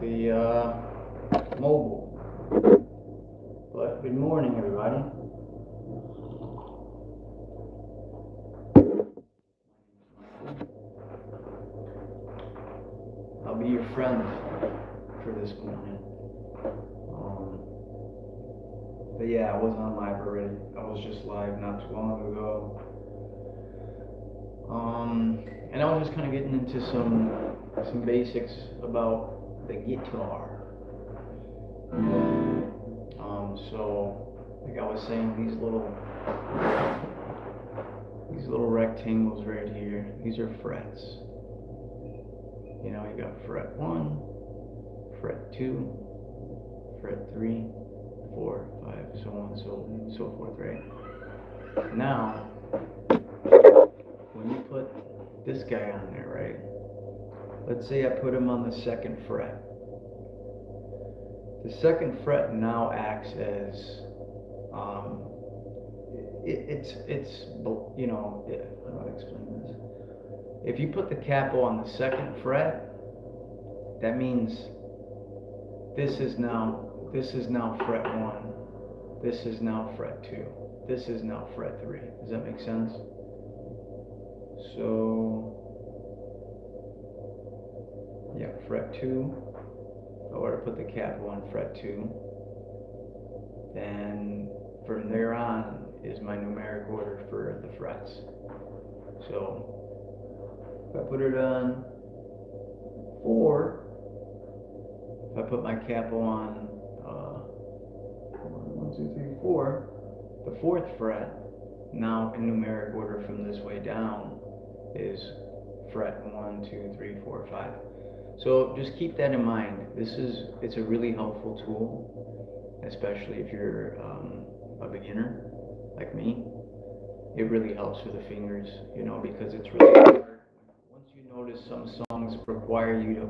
the mobile. But good morning, everybody. I'll be your friend for this morning. But yeah, I was on live already. I was just live not too long ago. And I was just kind of getting into some basics about the guitar. So like I was saying, these little rectangles right here, these are frets. You know, you got fret 1, fret 2, fret 3, 4, 5, so on, so forth, right? Now, when you put this guy on there, right? Let's say I put him on the 2nd fret. The 2nd fret now acts as, it's you know, how do I explain this? If you put the capo on the 2nd fret, that means this is now fret 1, this is now fret 2, this is now fret 3. Does that make sense? So, yeah, fret 2. If I were to put the capo on fret 2, then from there on is my numeric order for the frets. So, if I put it on 4, if I put my capo on 1, 2, 3, 4, the 4th fret, now in numeric order from this way down, is fret 1, 2, 3, 4, 5. So just keep that in mind. It's a really helpful tool, especially if you're a beginner like me. It really helps with the fingers, you know, because it's really hard. Once you notice some songs require you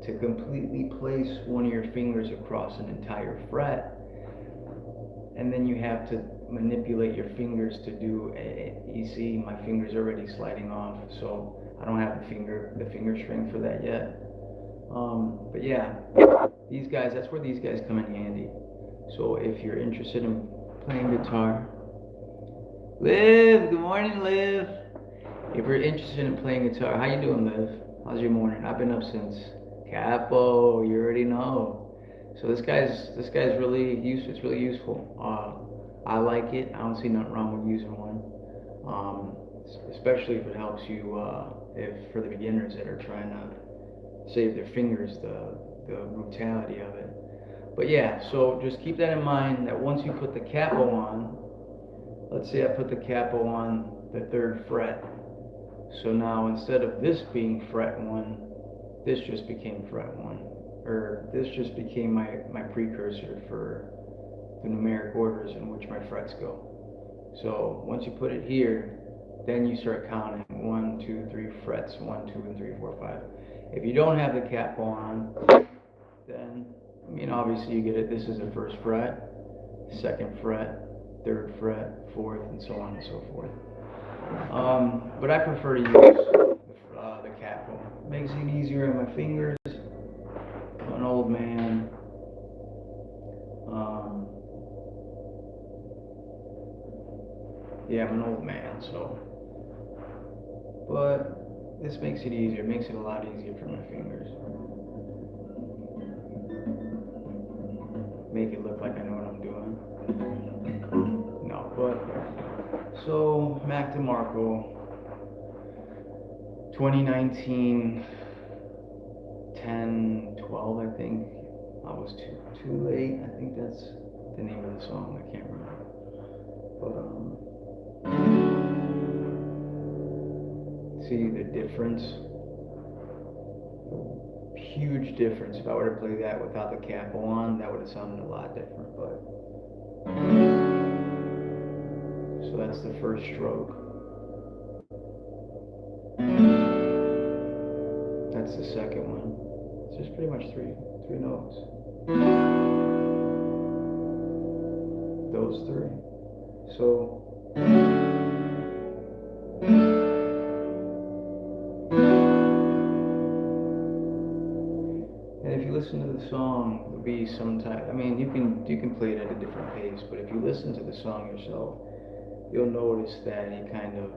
to completely place one of your fingers across an entire fret, and then you have to manipulate your fingers to do you see my fingers already sliding off, so I don't have the finger string for that yet. But yeah, these guys, that's where these guys come in handy. So if you're interested in playing guitar, Liv, good morning, Liv. If you're interested in playing guitar, how you doing, Liv? How's your morning? I've been up since capo, you already know. So this guy's really useful. It's really useful. I like it. I don't see nothing wrong with using one. Especially if it helps you, if for the beginners that are trying to save their fingers, the brutality of it. But yeah, so just keep that in mind that once you put the capo on, let's say I put the capo on the 3rd fret. So now instead of this being fret 1, this just became fret 1. Or this just became my precursor for the numeric orders in which my frets go. So once you put it here, then you start counting 1, 2, 3 frets, 1, 2, and 3, 4, 5. If you don't have the capo on, then, I mean, obviously you get it. This is the 1st fret, 2nd fret, 3rd fret, 4th, and so on and so forth. But I prefer to use the capo. It makes it easier on my fingers. I'm an old man. Yeah, I'm an old man, so. But this makes it easier. It makes it a lot easier for my fingers. Make it look like I know what I'm doing. No, but so Mac DeMarco, 2019, 10, 12, I think. I was too late. I think that's the name of the song. I can't remember. But see the difference? Huge difference. If I were to play that without the capo on, that would have sounded a lot different. But so that's the 1st stroke. That's the 2nd one. It's just pretty much three notes. Those 3. So listen to the song, there'll be some time. I mean, you can play it at a different pace, but if you listen to the song yourself, you'll notice that he kind of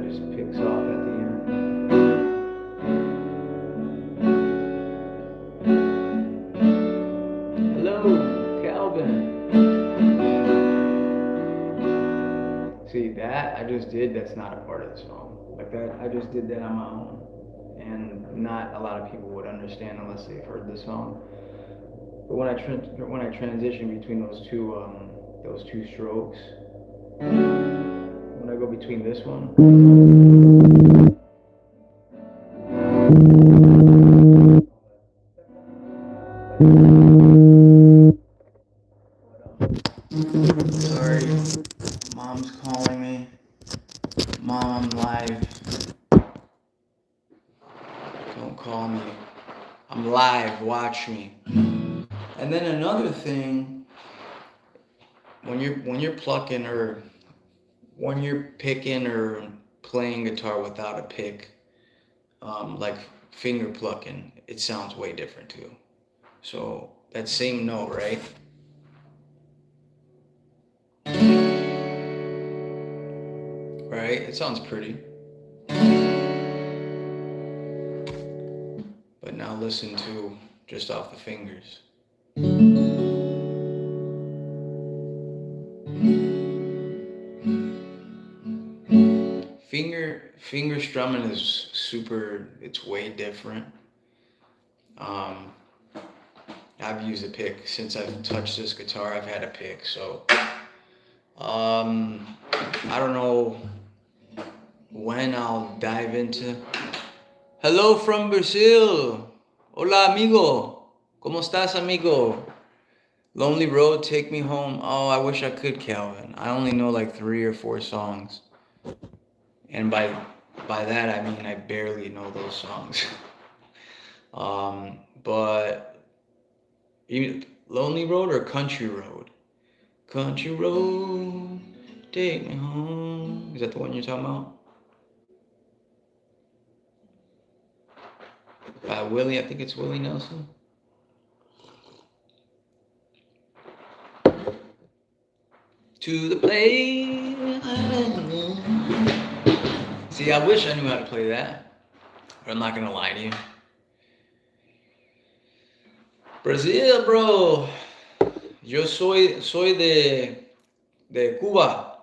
just picks off at the end. Hello, Calvin. See that I just did? That's not a part of the song. Like that, I just did that on my own, and not a lot of people would understand unless they've heard the song. But when I transition between those two strokes, when I go between this one. Sorry, mom's calling me. Mom, I'm live. Don't call me. I'm live, watch me. And then another thing, when you're plucking or when you're picking or playing guitar without a pick, like finger plucking, it sounds way different too. So that same note, right? Right? It sounds pretty. But now listen to just off the fingers. Finger strumming is super, it's way different. I've used a pick since I've touched this guitar. I've had a pick, so I don't know when I'll dive into. Hello from Brazil. Hola, amigo. ¿Cómo estás, amigo? Lonely Road, Take Me Home. Oh, I wish I could, Calvin. I only know like 3 or 4 songs. And by that, I mean I barely know those songs. But Lonely Road or Country Road? Country Road, take me home. Is that the one you're talking about? By Willie, I think it's Willie Nelson. To the place. See, I wish I knew how to play that, but I'm not gonna lie to you. Brazil, bro. Yo soy de Cuba.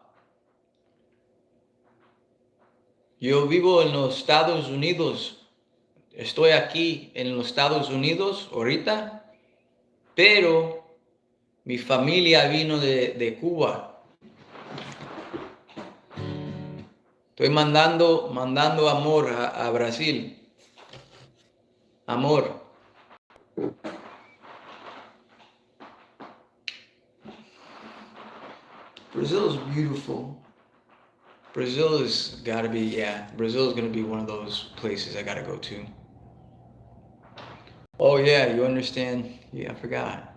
Yo vivo en los Estados Unidos. Estoy aquí en los Estados Unidos ahorita, pero mi familia vino de Cuba. Estoy mandando amor a Brasil. Amor. Brazil is beautiful. Brazil is gotta be, yeah. Brazil is gonna be one of those places I gotta go to. Oh yeah, you understand? Yeah, I forgot.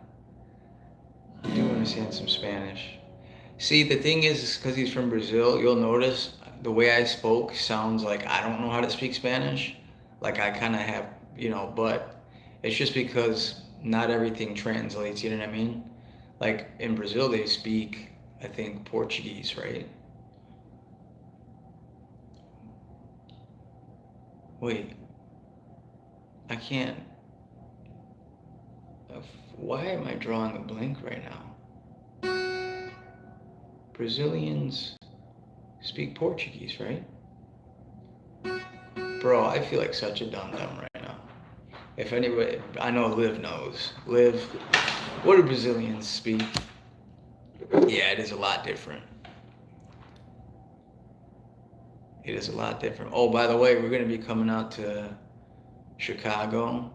You do understand some Spanish. See, the thing is because he's from Brazil, you'll notice the way I spoke sounds like I don't know how to speak Spanish. Like I kind of have, but it's just because not everything translates, you know what I mean? Like in Brazil, they speak, I think, Portuguese, right? Wait, I can't. Why am I drawing a blank right now? Brazilians speak Portuguese, right? Bro, I feel like such a dum-dum right now. If anybody, I know Liv knows. Liv, what do Brazilians speak? Yeah, it is a lot different. It is a lot different. Oh, by the way, we're going to be coming out to Chicago.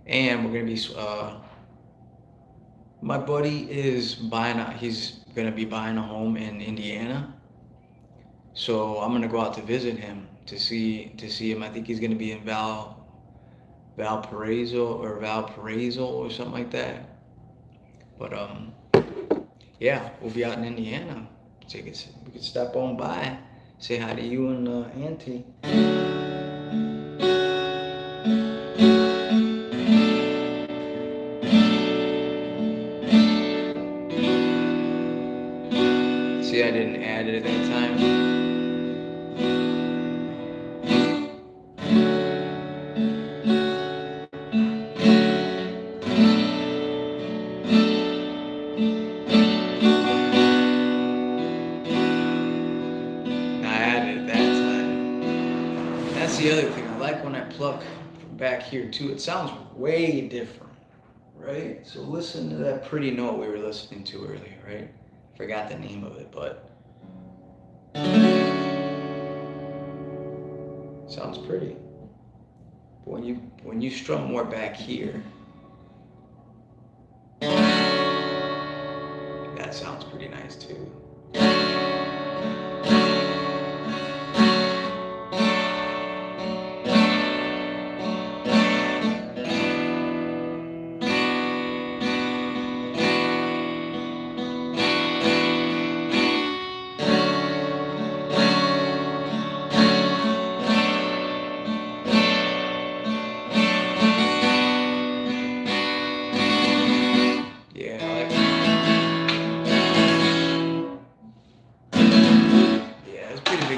And we're going to be, my buddy is he's going to be buying a home in Indiana. So I'm going to go out to visit him to see him. I think he's going to be in Valparaiso or something like that. But yeah, we'll be out in Indiana. We could stop on by, say hi to you and Auntie. See, I didn't add it at that time. That's the other thing. I like when I pluck from back here too. It sounds way different, right? So listen to that pretty note we were listening to earlier, right? Forgot the name of it, but sounds pretty. But when you strum more back here, that sounds pretty nice too.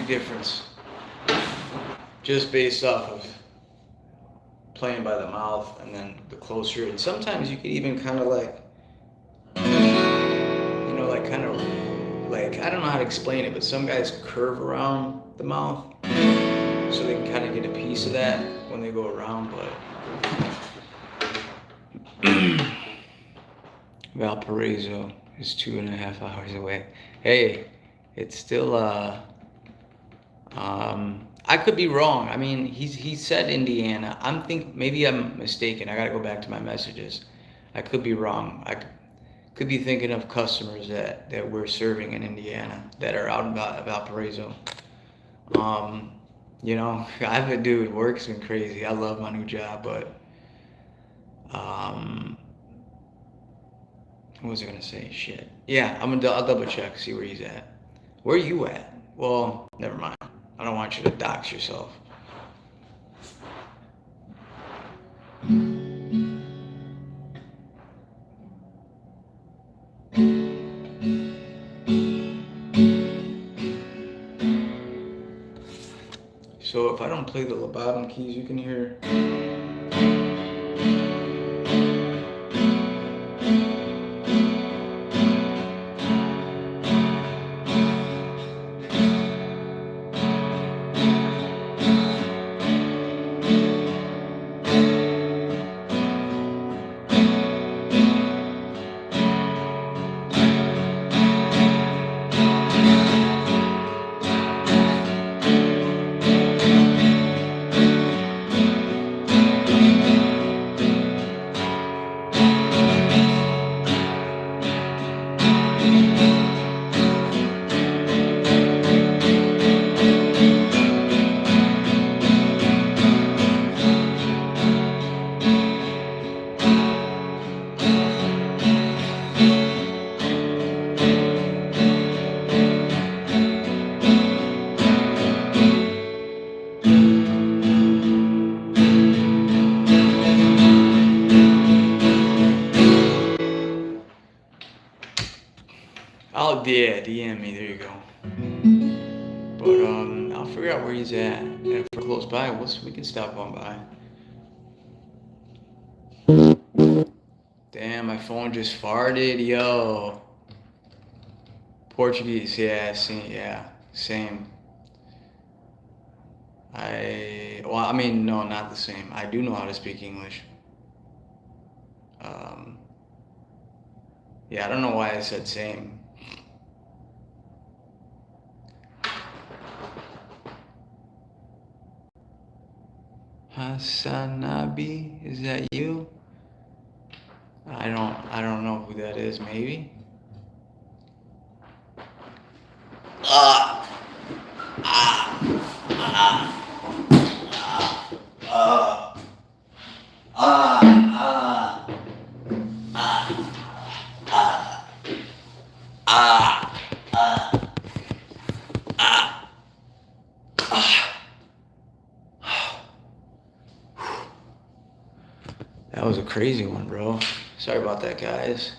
Difference just based off of playing by the mouth and then the closer, and sometimes you could even kind of like, like kind of like, I don't know how to explain it, but some guys curve around the mouth so they can kind of get a piece of that when they go around. But Valparaiso is 2.5 hours away. Hey, it's still I could be wrong. I mean, he said Indiana. Maybe I'm mistaken. I gotta go back to my messages. I could be wrong. I could be thinking of customers that we're serving in Indiana that are out in Valparaiso. Dude, work's been crazy. I love my new job, but what was I gonna say? Shit. Yeah, I'll double check, see where he's at. Where are you at? Well, never mind. I don't want you to dox yourself. So if I don't play the bottom keys, you can hear. Yeah, DM me, there you go. But I'll figure out where he's at. And if we're close by, we can stop on by. Damn, my phone just farted, yo. Portuguese, yeah, same. No, not the same. I do know how to speak English. Yeah, I don't know why I said same. Hasanabi, is that you? I don't know who that is, maybe. Ah, ah, ah, ah. That was a crazy one, bro. Sorry about that, guys.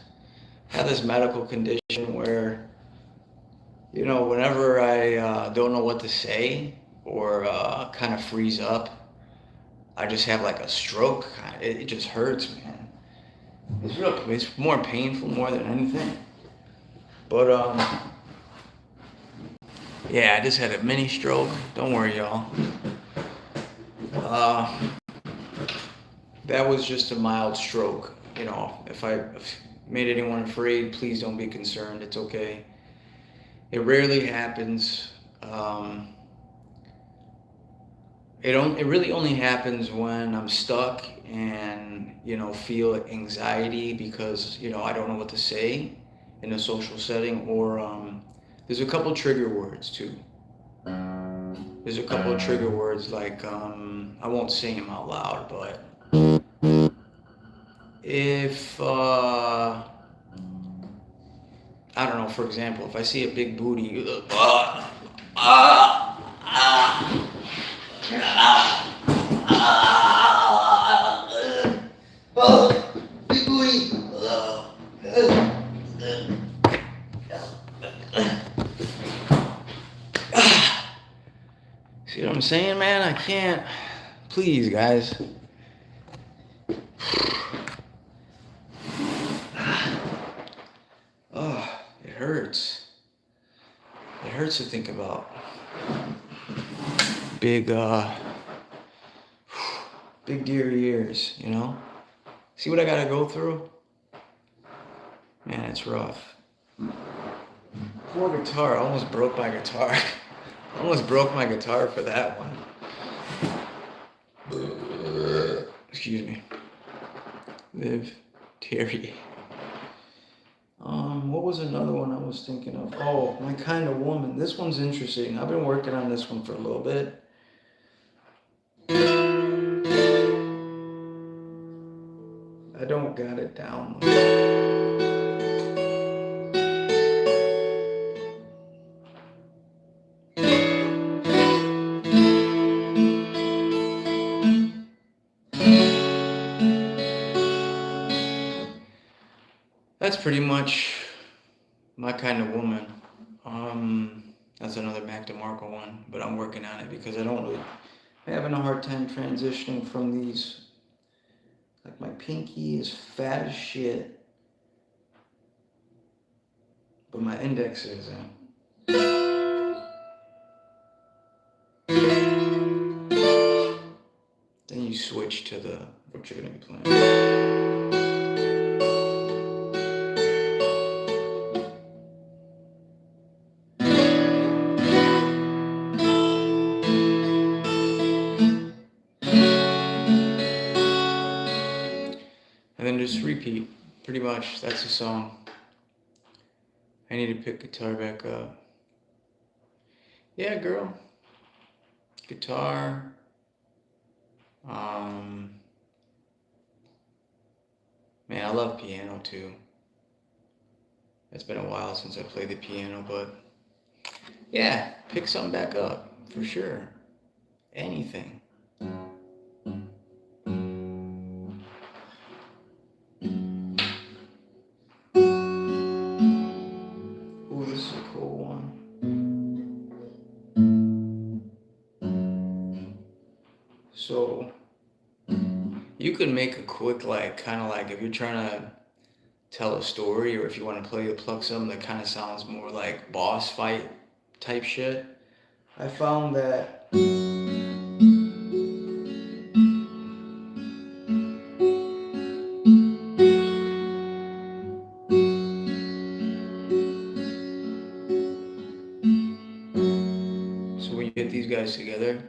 I have this medical condition where, whenever I don't know what to say or kind of freeze up, I just have like a stroke. It just hurts, man. It's more painful more than anything. But yeah, I just had a mini stroke. Don't worry, y'all. Uh, that was just a mild stroke. If I made anyone afraid, please don't be concerned. It's okay. It rarely happens. It really only happens when I'm stuck and feel anxiety because I don't know what to say in a social setting, or there's a couple trigger words too. There's a couple of trigger words like I won't sing them out loud, but if I don't know, for example, if I see a big booty, big booty. See what I'm saying, man? I can't. Please, guys. Oh, it hurts. It hurts to think about. Big deer ears, See what I gotta go through? Man, it's rough. Poor guitar, I almost broke my guitar. I almost broke my guitar for that one. Excuse me. Liv Terry. What was another one I was thinking of? Oh, My Kind of Woman. This one's interesting. I've been working on this one for a little bit. I don't got it down. That's pretty much My Kind of Woman. That's another Mac DeMarco one, but I'm working on it because I'm having a hard time transitioning from these. Like my pinky is fat as shit, but my index isn't. Then you switch to what you're gonna be playing. And then just repeat. Pretty much, that's the song. I need to pick guitar back up. Yeah, girl. Guitar. Man, I love piano too. It's been a while since I played the piano, but yeah, pick something back up for sure. Anything. Ooh, this is a cool one. So you could make a quick, kind of like if you're trying to tell a story, or if you want to pluck something that kind of sounds more like boss fight type shit. I found that so when you get these guys together,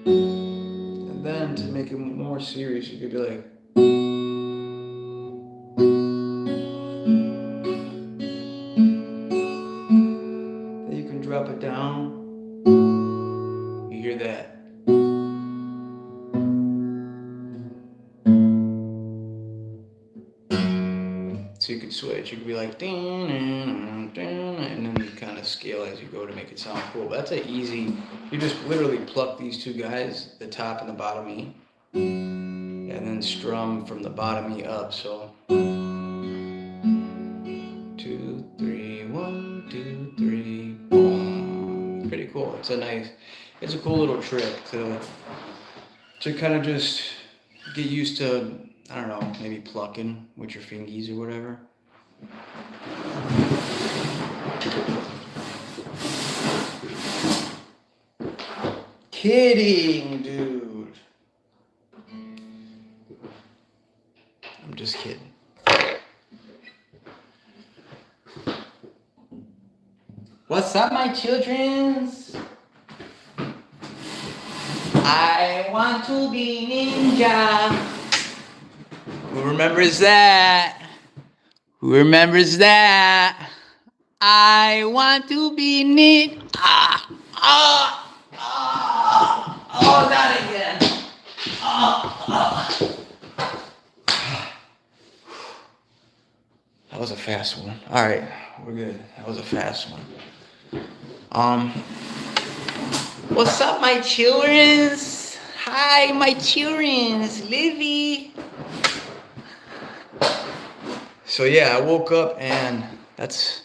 and then to make it more serious, you could be like, then you can drop it down. You hear that? switch. You could be like, and then you kind of scale as you go to make it sound cool. But that's an easy, you just literally pluck these two guys, the top and the bottom E, and then strum from the bottom E up. So 2, 3, 1, 2, 3, boom. Pretty cool. It's a cool little trick to kind of just get used to, I don't know, maybe plucking with your fingies or whatever. Kidding, dude. I'm just kidding. What's up, my childrens? I want to be ninja. Who remembers that? Who remembers that? I want to be ninja. Oh, not again. That was a fast one. All right, we're good. That was a fast one. What's up, my childrens? Hi, my childrens. Livy. So yeah, I woke up and that's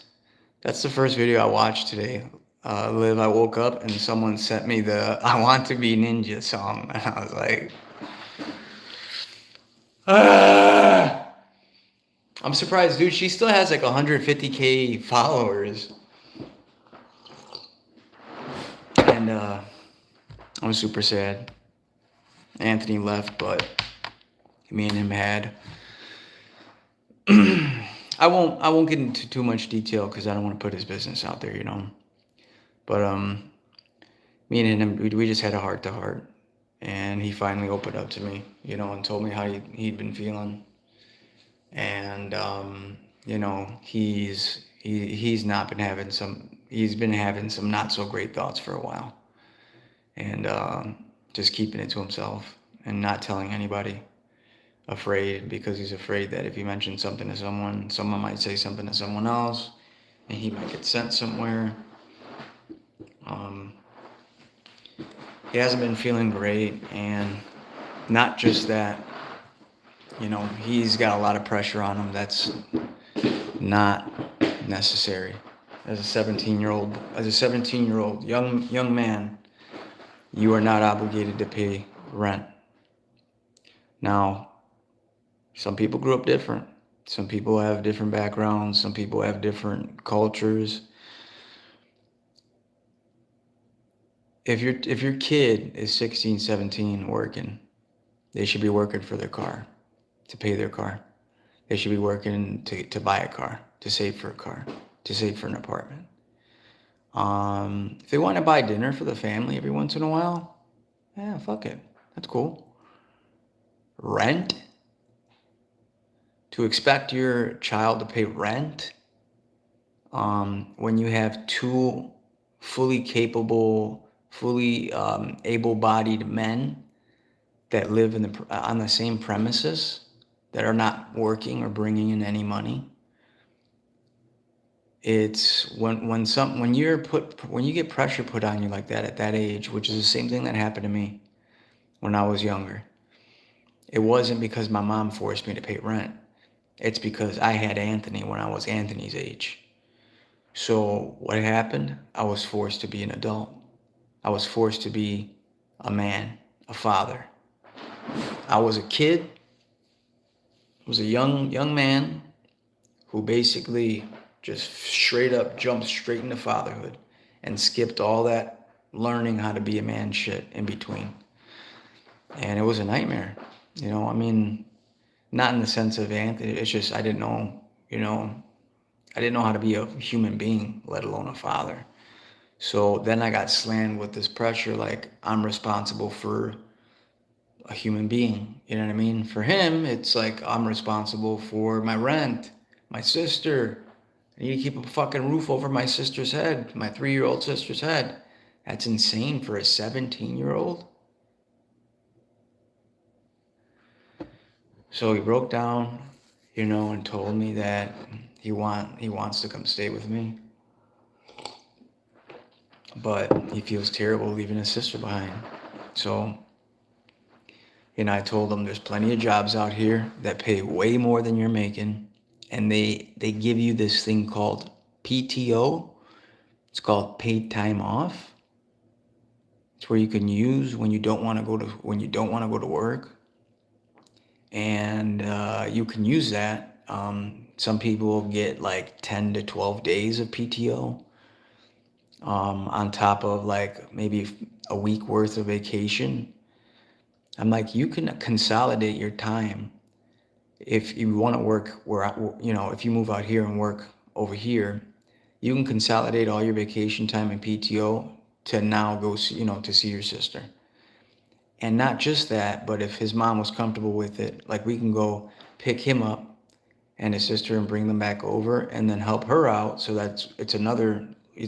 the first video I watched today. Liv, I woke up and someone sent me the "I Want to Be Ninja" song, and I was like, I'm surprised, dude. She still has like 150K followers. And I'm super sad. Anthony left, but me and him had. I won't get into too much detail because I don't want to put his business out there, you know. But me and him, we just had a heart to heart, and he finally opened up to me, you know, and told me how he'd been feeling. And you know, he's been having some not so great thoughts for a while, and just keeping it to himself and not telling anybody. Afraid because he's afraid that if he mentions something to someone might say something to someone else, and he might get sent somewhere. He hasn't been feeling great, and not just that. You know, he's got a lot of pressure on him that's not necessary. As a 17-year-old young man, you are not obligated to pay rent. Now, some people grew up different. Some people have different backgrounds. Some people have different cultures. If your kid is 16, 17 working, they should be working for their car, to pay their car. They should be working to buy a car, to save for a car, to save for an apartment. If they want to buy dinner for the family every once in a while, yeah, fuck it. That's cool. Rent? To expect your child to pay rent when you have two fully capable, fully able-bodied men that live on the same premises, that are not working or bringing in any money. It's when you get pressure put on you like that at that age, which is the same thing that happened to me when I was younger. It wasn't because my mom forced me to pay rent. It's because I had Anthony when I was Anthony's age. So what happened? I was forced to be an adult. I was forced to be a man, a father. I was a kid. I was a young man who basically just straight up jumped straight into fatherhood and skipped all that learning how to be a man shit in between. And it was a nightmare. You know, I mean, not in the sense of Anthony, it's just I didn't know, you know, I didn't know how to be a human being, let alone a father. So then I got slammed with this pressure, like I'm responsible for a human being, you know what I mean? For him, it's like I'm responsible for my rent, my sister. I need to keep a fucking roof over my sister's head, my 3-year-old sister's head. That's insane for a 17-year-old. So he broke down. and told me that he wants to come stay with me, but he feels terrible leaving his sister behind. So, I told him there's plenty of jobs out here that pay way more than you're making, and they give you this thing called PTO. It's called paid time off. It's where you can use when you don't want to go to work, and you can use that. Some people get like 10 to 12 days of PTO, on top of like maybe a week worth of vacation. I'm like, you can consolidate your time if you want to work if you move out here and work over here, you can consolidate all your vacation time and PTO to now go see, to see your sister. And not just that, but if his mom was comfortable with it, like we can go pick him up and his sister and bring them back over and then help her out. So it's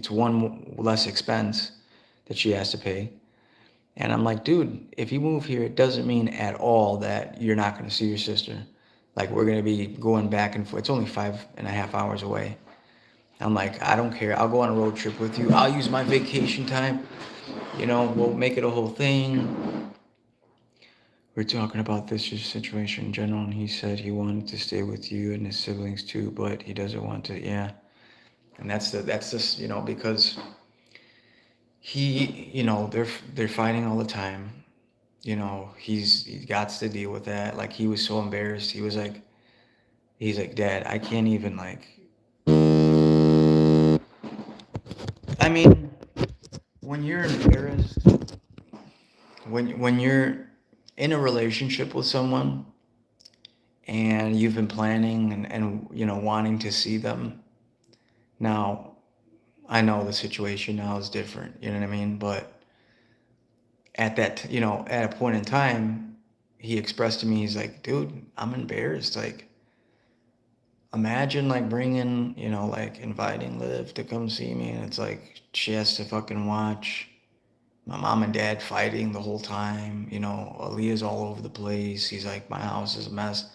one less expense that she has to pay. And I'm like, dude, if you move here, it doesn't mean at all that you're not going to see your sister. Like, we're going to be going back and forth. It's only 5.5 hours away. I'm like, I don't care. I'll go on a road trip with you. I'll use my vacation time. We'll make it a whole thing. We're talking about this situation in general, and he said he wanted to stay with you and his siblings too, but he doesn't want to. Yeah. And that's just, because they're fighting all the time. He got to deal with that. Like, he was so embarrassed. He's like, Dad, I can't even, like, I mean, when you're embarrassed, when you're in a relationship with someone and you've been planning and wanting to see them. Now, I know the situation now is different, you know what I mean? But at at a point in time, he expressed to me, he's like, dude, I'm embarrassed. Like, imagine like bringing, like inviting Liv to come see me, and it's like she has to fucking watch my mom and dad fighting the whole time. Aaliyah's all over the place. He's like, my house is a mess.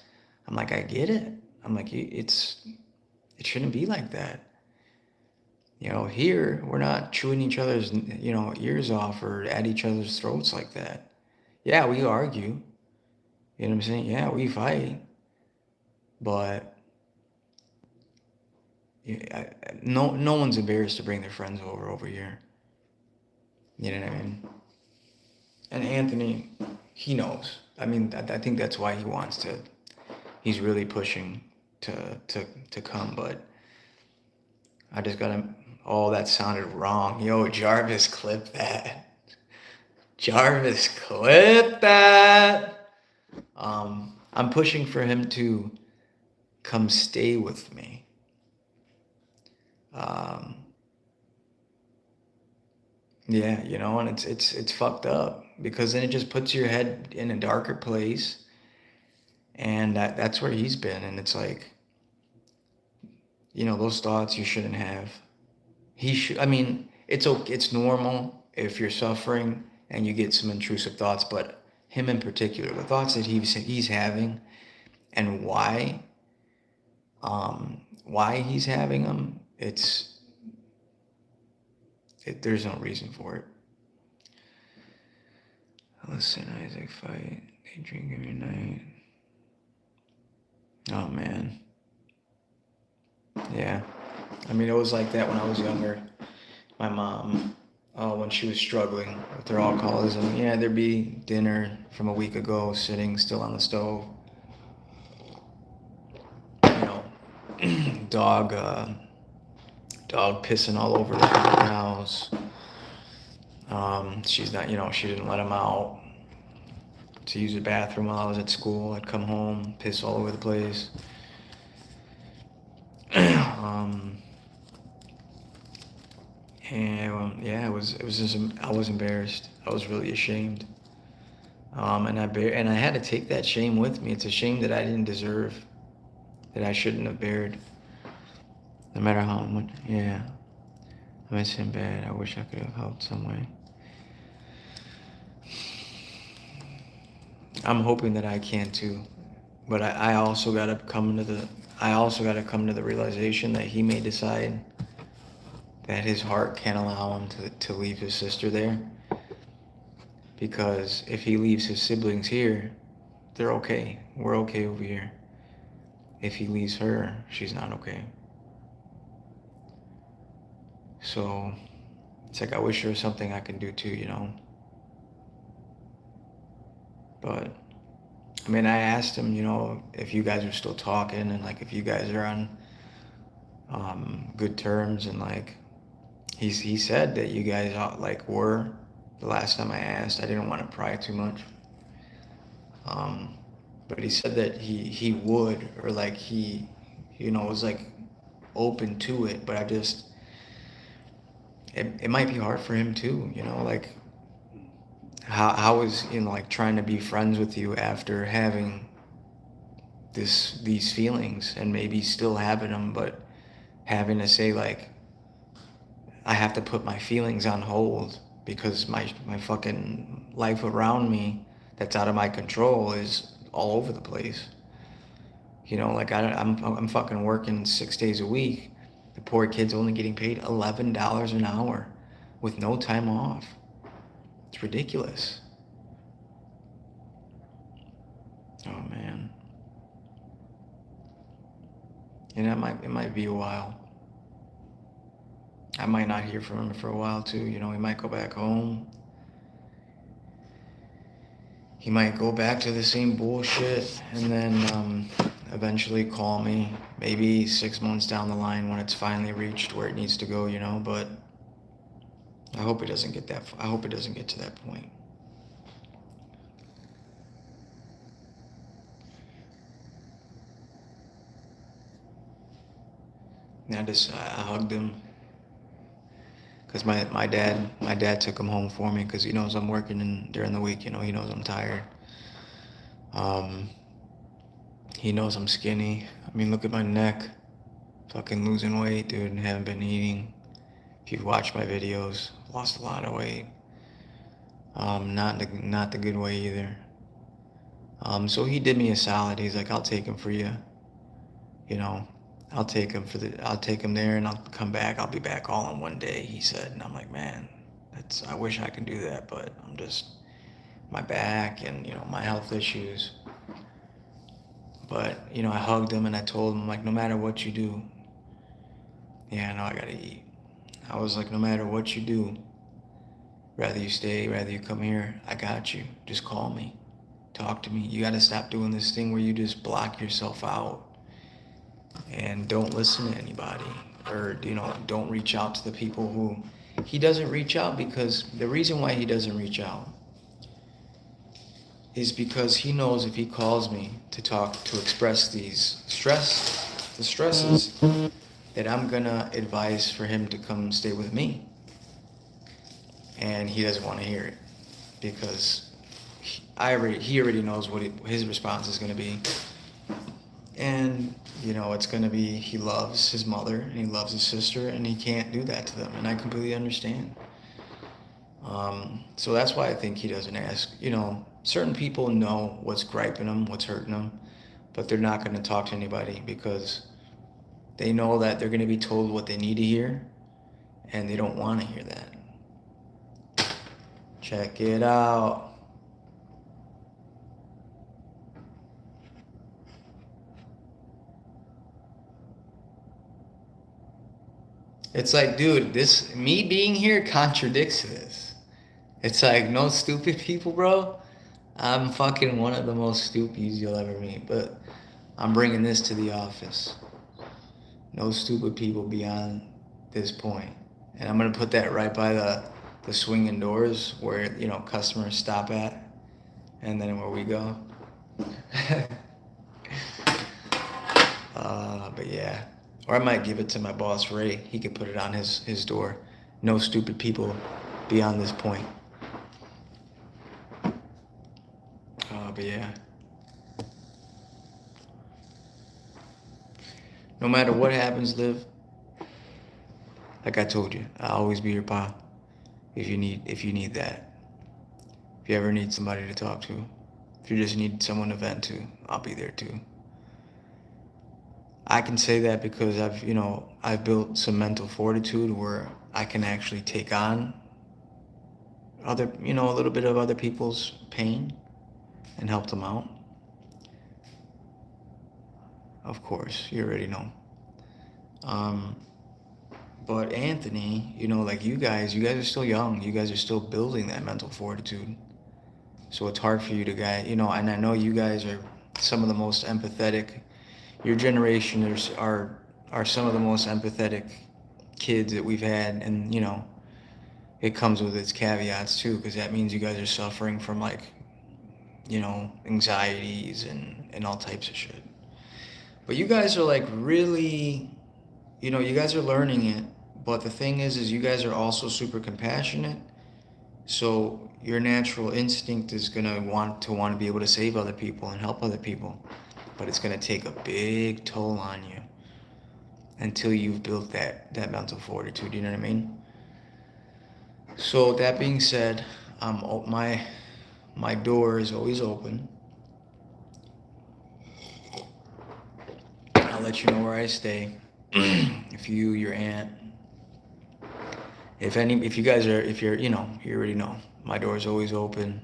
I'm like, I get it. I'm like, it shouldn't be like that. Here we're not chewing each other's, ears off or at each other's throats like that. Yeah, we argue. You know what I'm saying? Yeah, we fight. But no one's embarrassed to bring their friends over here. You know what I mean? And Anthony, he knows. I mean, I think that's why he's really pushing to come, but I just gotta, oh, that sounded wrong. Yo, Jarvis, clip that. Jarvis, clip that. I'm pushing for him to come stay with me. Yeah, and it's fucked up because then it just puts your head in a darker place, and that's where he's been, and it's like, those thoughts you shouldn't have. I mean, it's normal if you're suffering and you get some intrusive thoughts, but him in particular, the thoughts that he's having and why he's having them, there's no reason for it. Listen, Isaac, fight. They drink every night. Oh, man. Yeah. I mean, it was like that when I was younger. My mom, when she was struggling with her alcoholism, yeah, there'd be dinner from a week ago sitting still on the stove. Dog pissing all over the house. She's not, she didn't let him out to use the bathroom while I was at school. I'd come home, piss all over the place. And yeah, it was just, I was embarrassed. I was really ashamed. And I had to take that shame with me. It's a shame that I didn't deserve, that I shouldn't have bared. No matter how much, yeah. I miss him bad. I wish I could have helped some way. I'm hoping that I can too. But I also gotta come to the realization that he may decide that his heart can't allow him to leave his sister there. Because if he leaves his siblings here, they're okay. We're okay over here. If he leaves her, she's not okay. So it's like I wish there was something I can do too, you know. But I mean, I asked him, you know, if you guys are still talking and like if you guys are on good terms, and like he said that you guys like were the last time I asked. I didn't want to pry too much. But he said that he would, or like he, you know, was like open to it. But I just, it might be hard for him too, you know, like how is, you know, like trying to be friends with you after having these feelings and maybe still having them, but having to say like, I have to put my feelings on hold because my fucking life around me that's out of my control is all over the place. You know, like I'm fucking working 6 days a week. The poor kid's only getting paid $11 an hour with no time off. It's ridiculous. Oh man. And it might be a while. I might not hear from him for a while too. You know, he might go back home. He might go back to the same bullshit and then eventually call me. Maybe 6 months down the line when it's finally reached where it needs to go, you know, but I hope it doesn't get I hope it doesn't get to that point. And I hugged him because my dad took him home for me because he knows I'm working during the week. You know, he knows I'm tired. He knows I'm skinny. I mean, look at my neck. Fucking losing weight, dude, and haven't been eating. If you've watched my videos, lost a lot of weight. Not the good way either. So he did me a solid. He's like, I'll take him for you. You know, I'll take him there and I'll come back. I'll be back all in one day, he said. And I'm like, man, I wish I could do that, but I'm just, my back and, you know, my health issues. But, you know, I hugged him and I told him, like, no matter what you do, yeah, I know I gotta eat. I was like, no matter what you do, rather you stay, rather you come here, I got you. Just call me. Talk to me. You gotta stop doing this thing where you just block yourself out and don't listen to anybody, or, you know, don't reach out to the people who he doesn't reach out, because the reason why he doesn't reach out is because he knows if he calls me to talk, to express the stresses, that I'm gonna advise for him to come stay with me. And he doesn't want to hear it because he already knows what his response is gonna be. And, you know, it's gonna be, he loves his mother and he loves his sister and he can't do that to them. And I completely understand. So that's why I think he doesn't ask. You know, certain people know what's griping them, what's hurting them, but they're not going to talk to anybody because they know that they're going to be told what they need to hear, and they don't want to hear that. Check it out. It's like, dude, me being here contradicts this. It's like, no stupid people, bro. I'm fucking one of the most stupids you'll ever meet, but I'm bringing this to the office. No stupid people beyond this point. And I'm gonna put that right by the swinging doors where, you know, customers stop at, and then where we go. But yeah. Or I might give it to my boss, Ray. He could put it on his door. No stupid people beyond this point. But yeah. No matter what happens, Liv, like I told you, I'll always be your pa if you need that. If you ever need somebody to talk to, If you just need someone to vent to, I'll be there too. I can say that because I've built some mental fortitude where I can actually take on a little bit of other people's pain and help them out. Of course, you already know. Um, but Anthony, like you guys are still young. You guys are still building that mental fortitude. So it's hard for you to and I know you guys are some of the most empathetic. Your generation are some of the most empathetic kids that we've had, and it comes with its caveats too, because that means you guys are suffering from anxieties and all types of shit. But you guys are really, you guys are learning it. But the thing is you guys are also super compassionate. So your natural instinct is gonna want to be able to save other people and help other people. But it's gonna take a big toll on you until you've built that mental fortitude. You know what I mean? So that being said, my door is always open. I'll let you know where I stay. If you, your aunt, if you guys are, if you're, you already know. My door is always open.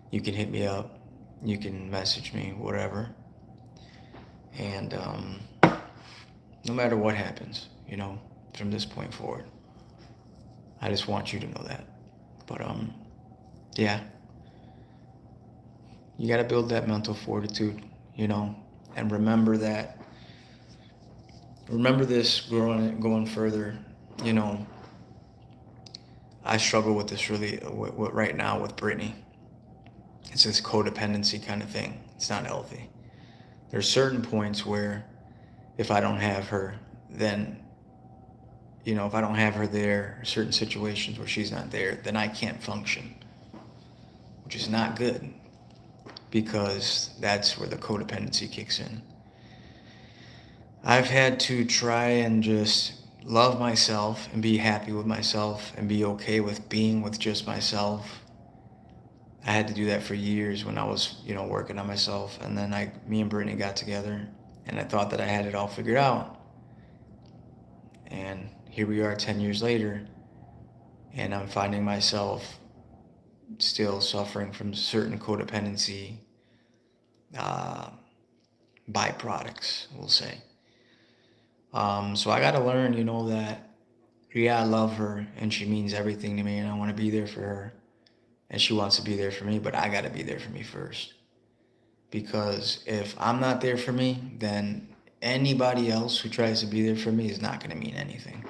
You can hit me up. You can message me, whatever. And no matter what happens, from this point forward, I just want you to know that. But yeah, you got to build that mental fortitude, and remember that. Remember this going further, I struggle with this really right now with Brittany. It's this codependency kind of thing. It's not healthy. There's certain points where if I don't have her, then, if I don't have her there, certain situations where she's not there, then I can't function, which is not good, because that's where the codependency kicks in. I've had to try and just love myself and be happy with myself and be okay with being with just myself. I had to do that for years when I was, working on myself. And then me and Brittany got together, and I thought that I had it all figured out. And here we are 10 years later, and I'm finding myself still suffering from certain codependency byproducts, we'll say. So I got to learn, that, yeah, I love her and she means everything to me and I want to be there for her and she wants to be there for me, but I got to be there for me first. Because if I'm not there for me, then anybody else who tries to be there for me is not going to mean anything.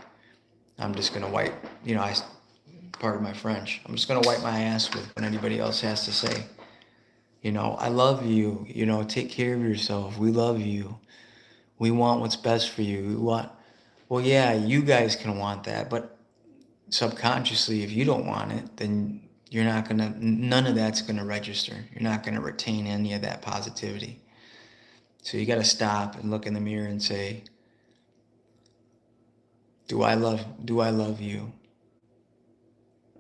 I'm just going to wipe, pardon my French, I'm just going to wipe my ass with what anybody else has to say. I love you, take care of yourself. We love you. We want what's best for you. Well, yeah, you guys can want that, but subconsciously, if you don't want it, then none of that's gonna register. You're not gonna retain any of that positivity. So you gotta stop and look in the mirror and say, do I love you?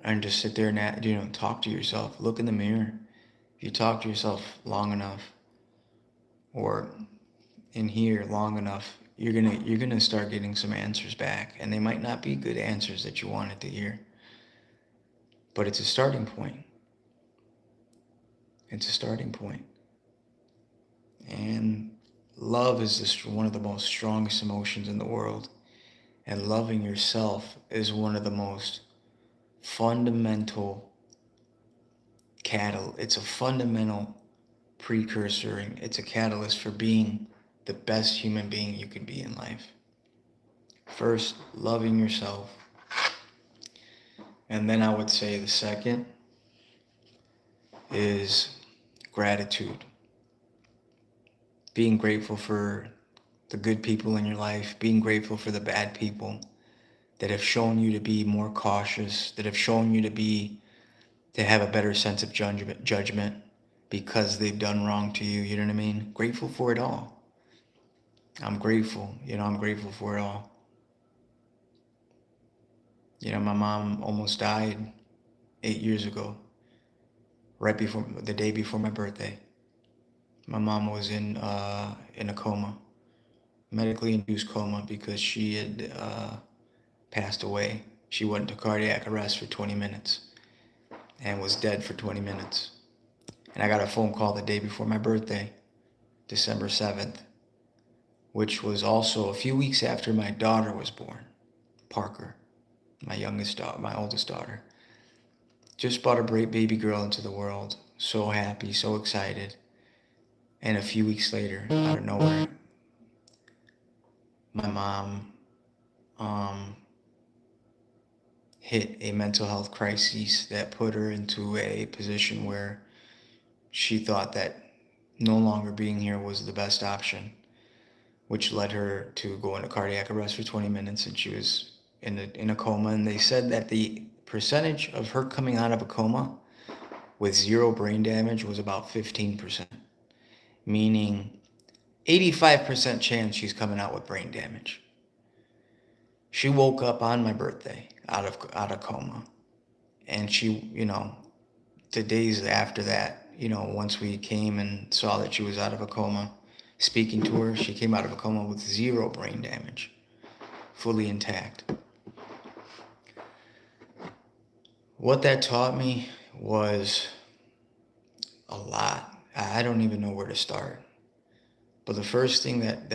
And just sit there and, talk to yourself. Look in the mirror. If you talk to yourself long enough, or in here long enough, you're gonna start getting some answers back, and they might not be good answers that you wanted to hear, but it's a starting point. It's a starting point. And love is just one of the most strongest emotions in the world, and loving yourself is one of the most fundamental it's a fundamental precursor, and it's a catalyst for being the best human being you can be in life. First, loving yourself. And then I would say the second is gratitude. Being grateful for the good people in your life, being grateful for the bad people that have shown you to be more cautious, that have shown you to have a better sense of judgment because they've done wrong to you, you know what I mean? Grateful for it all. I'm grateful, I'm grateful for it all. My mom almost died 8 years ago. right before the day before my birthday. My mom was in a coma, medically induced coma, because she had passed away. She went into cardiac arrest for 20 minutes and was dead for 20 minutes. And I got a phone call the day before my birthday, December 7th, which was also a few weeks after my daughter was born, Parker, my oldest daughter. Just brought a great baby girl into the world. So happy, so excited. And a few weeks later, out of nowhere, my mom hit a mental health crisis that put her into a position where she thought that no longer being here was the best option, which led her to go into cardiac arrest for 20 minutes, and she was in a coma. And they said that the percentage of her coming out of a coma with zero brain damage was about 15%, meaning 85% chance she's coming out with brain damage. She woke up on my birthday out of coma, and she, the days after that, once we came and saw that she was out of a coma, speaking to her, she came out of a coma with zero brain damage, fully intact. What that taught me was a lot. I don't even know where to start. But the first thing that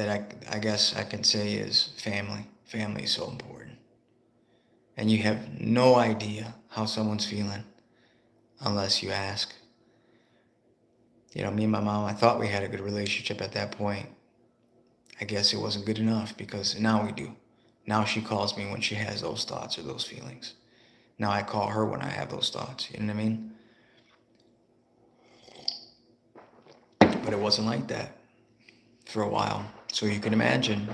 I guess I can say is family. Family is so important. And you have no idea how someone's feeling unless you ask. Me and my mom, I thought we had a good relationship at that point. I guess it wasn't good enough, because now we do. Now she calls me when she has those thoughts or those feelings. Now I call her when I have those thoughts. You know what I mean? But it wasn't like that for a while. So you can imagine,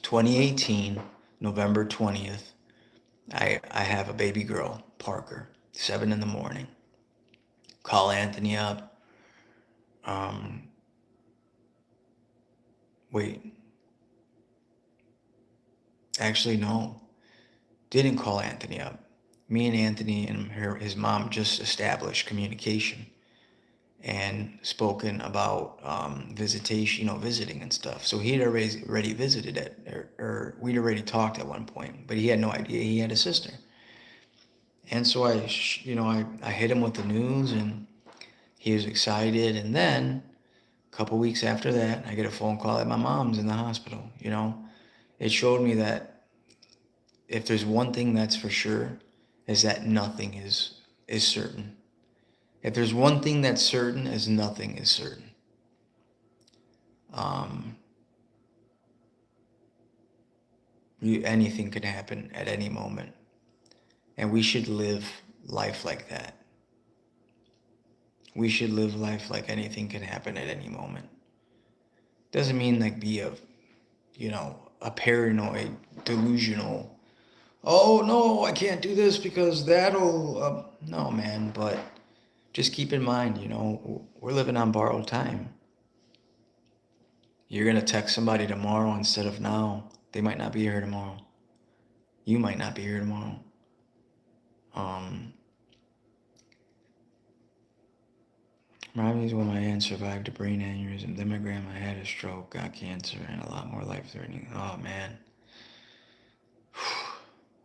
2018, November 20th, I have a baby girl, Parker, 7 in the morning. Call Anthony up. Wait. Actually, no. Didn't call Anthony up. Me and Anthony and his mom just established communication and spoken about visitation, visiting and stuff. So he had already visited it, or we'd already talked at one point, but he had no idea he had a sister. And so I hit him with the news, and he was excited. And then a couple weeks after that, I get a phone call that my mom's in the hospital. It showed me that if there's one thing that's for sure, is that nothing is certain. If there's one thing that's certain, is nothing is certain. Anything could happen at any moment. And we should live life like that. We should live life like anything can happen at any moment. Doesn't mean be a paranoid, delusional, oh no, I can't do this because that'll, no man, but just keep in mind, we're living on borrowed time. You're going to text somebody tomorrow instead of now. They might not be here tomorrow. You might not be here tomorrow. Reminds me when my aunt survived a brain aneurysm. Then my grandma had a stroke, got cancer, and a lot more life-threatening. Oh, man.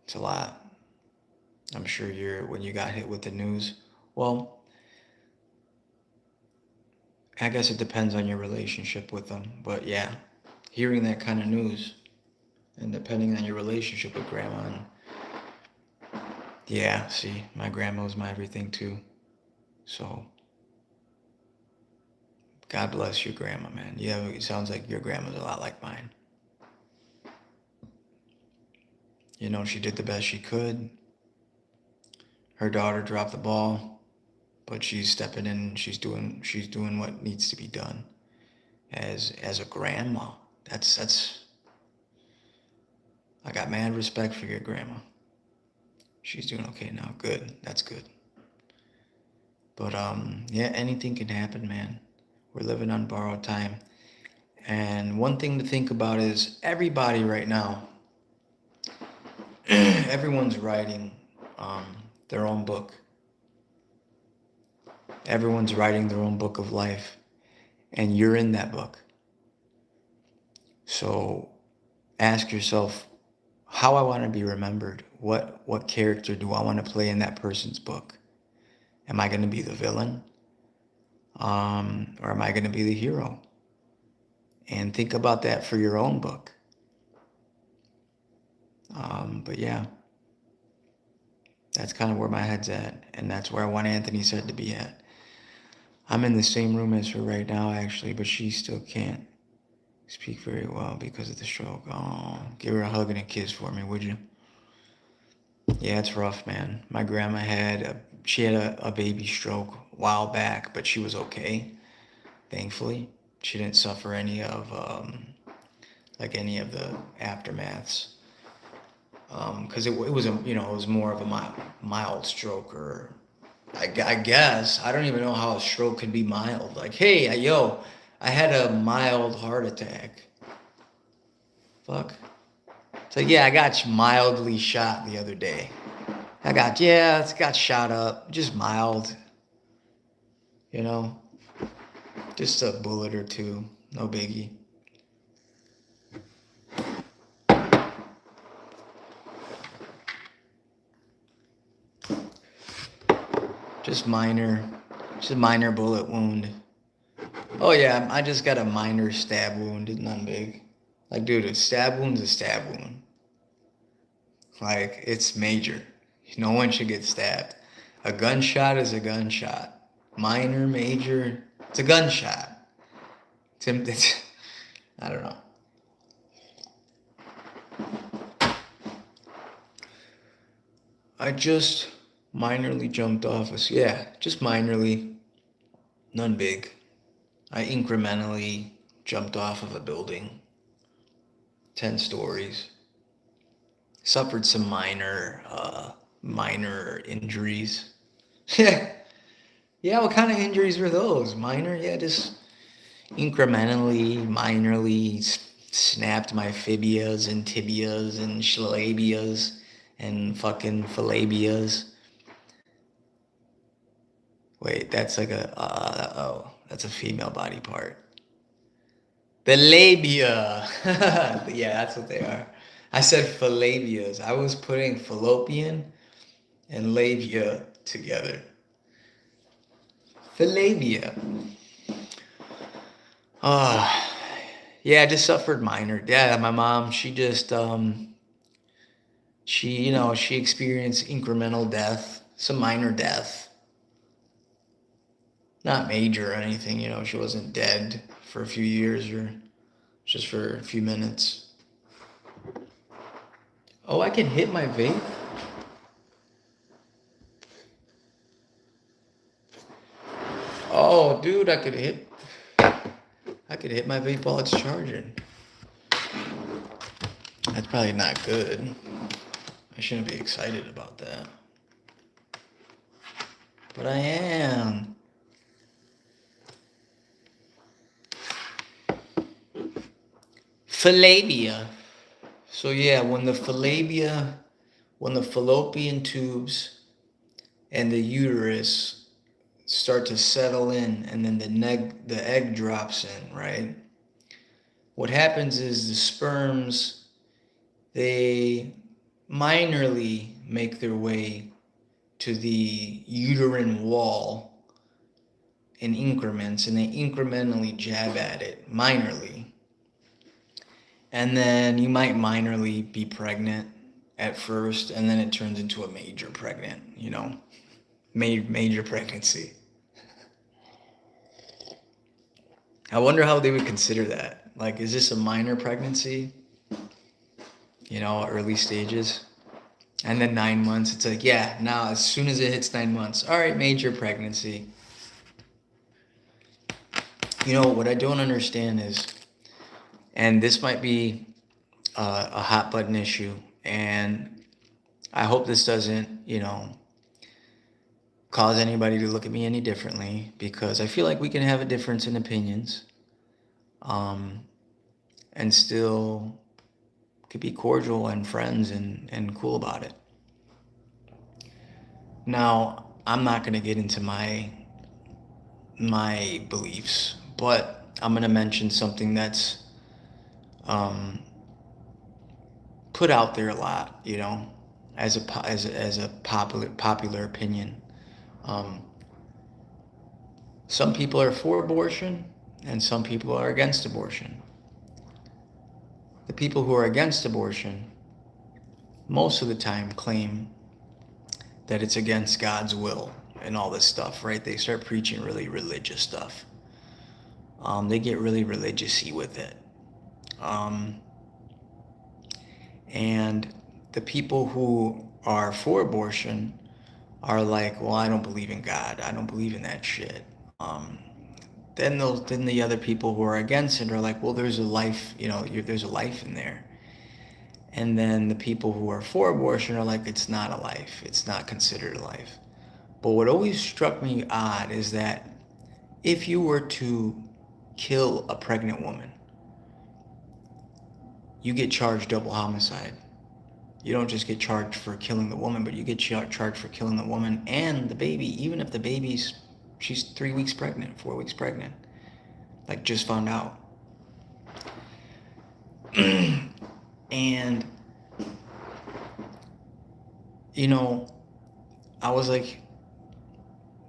It's a lot. I'm sure when you got hit with the news, well, I guess it depends on your relationship with them. But yeah, hearing that kind of news, and depending on your relationship with grandma, and yeah, see, my grandma was my everything too. So, God bless your grandma, man. Yeah, it sounds like your grandma's a lot like mine. She did the best she could. Her daughter dropped the ball, but she's stepping in. She's doing what needs to be done. As a grandma, that's. I got mad respect for your grandma. She's doing okay now. Good. That's good. But yeah, anything can happen, man. We're living on borrowed time. And one thing to think about is everybody right now, everyone's writing their own book. Everyone's writing their own book of life, and you're in that book. So ask yourself how I want to be remembered. What character do I want to play in that person's book? Am I going to be the villain? Or am I going to be the hero? And think about that for your own book. But yeah, that's kind of where my head's at, and that's where I want Anthony said to be at. I'm in the same room as her right now, actually, but she still can't speak very well because of the stroke. Oh, give her a hug and a kiss for me, would you? Yeah, it's rough, man. My grandma she had a baby stroke a while back, but she was okay, thankfully. She didn't suffer any of any of the aftermaths. Because it was it was more of a mild stroke, or I guess I don't even know how a stroke could be mild. Like, hey, yo, I had a mild heart attack. Fuck. So yeah, I got mildly shot the other day. It's got shot up, just mild. You know, just a bullet or two, no biggie. Just a minor bullet wound. Oh yeah, I just got a minor stab wound, it's nothing big. Like, dude, a stab wound's a stab wound. Like, it's major. No one should get stabbed. A gunshot is a gunshot. Minor, major, it's a gunshot. It's I don't know. I just minorly jumped off just minorly. None big. I incrementally jumped off of a building. 10 stories. Suffered some minor injuries. Yeah, what kind of injuries were those? Minor? Yeah, just incrementally, minorly snapped my fibias and tibias and schlabias and fucking philabias. Wait, that's like that's a female body part. The labia. Yeah, that's what they are. I said philabias. I was putting fallopian and labia together. Philabia. Yeah, I just suffered minor. Yeah, my mom, she just, she experienced incremental death, some minor death. Not major or anything, she wasn't dead for a few years or just for a few minutes. Oh, I can hit my vape? Oh, dude, I could hit my vape while it's charging. That's probably not good. I shouldn't be excited about that. But I am. Philabia. So yeah, when the fallopian tubes and the uterus start to settle in, and then the egg drops in, right? What happens is the sperms, they minorly make their way to the uterine wall in increments, and they incrementally jab at it, minorly. And then you might minorly be pregnant at first, and then it turns into a major pregnant, major pregnancy. I wonder how they would consider that. Like, is this a minor pregnancy? Early stages. And then 9 months, it's like, yeah, now as soon as it hits 9 months, all right, major pregnancy. What I don't understand is, and this might be a hot button issue, and I hope this doesn't, cause anybody to look at me any differently, because I feel like we can have a difference in opinions, and still could be cordial and friends and cool about it. Now, I'm not going to get into my my beliefs, but I'm going to mention something that's put out there a lot, as a popular opinion. Um, some people are for abortion, and some people are against abortion. The people who are against abortion most of the time claim that it's against God's will and all this stuff, right? They start preaching really religious stuff. They get really religious-y with it. And the people who are for abortion are like, well, I don't believe in God. I don't believe in that shit. Then the other people who are against it are like, well, there's a life, there's a life in there. And then the people who are for abortion are like, it's not a life. It's not considered a life. But what always struck me odd is that if you were to kill a pregnant woman, you get charged double homicide. You don't just get charged for killing the woman, but you get charged for killing the woman and the baby, even if the she's 3 weeks pregnant, 4 weeks pregnant, like just found out. And, I was like,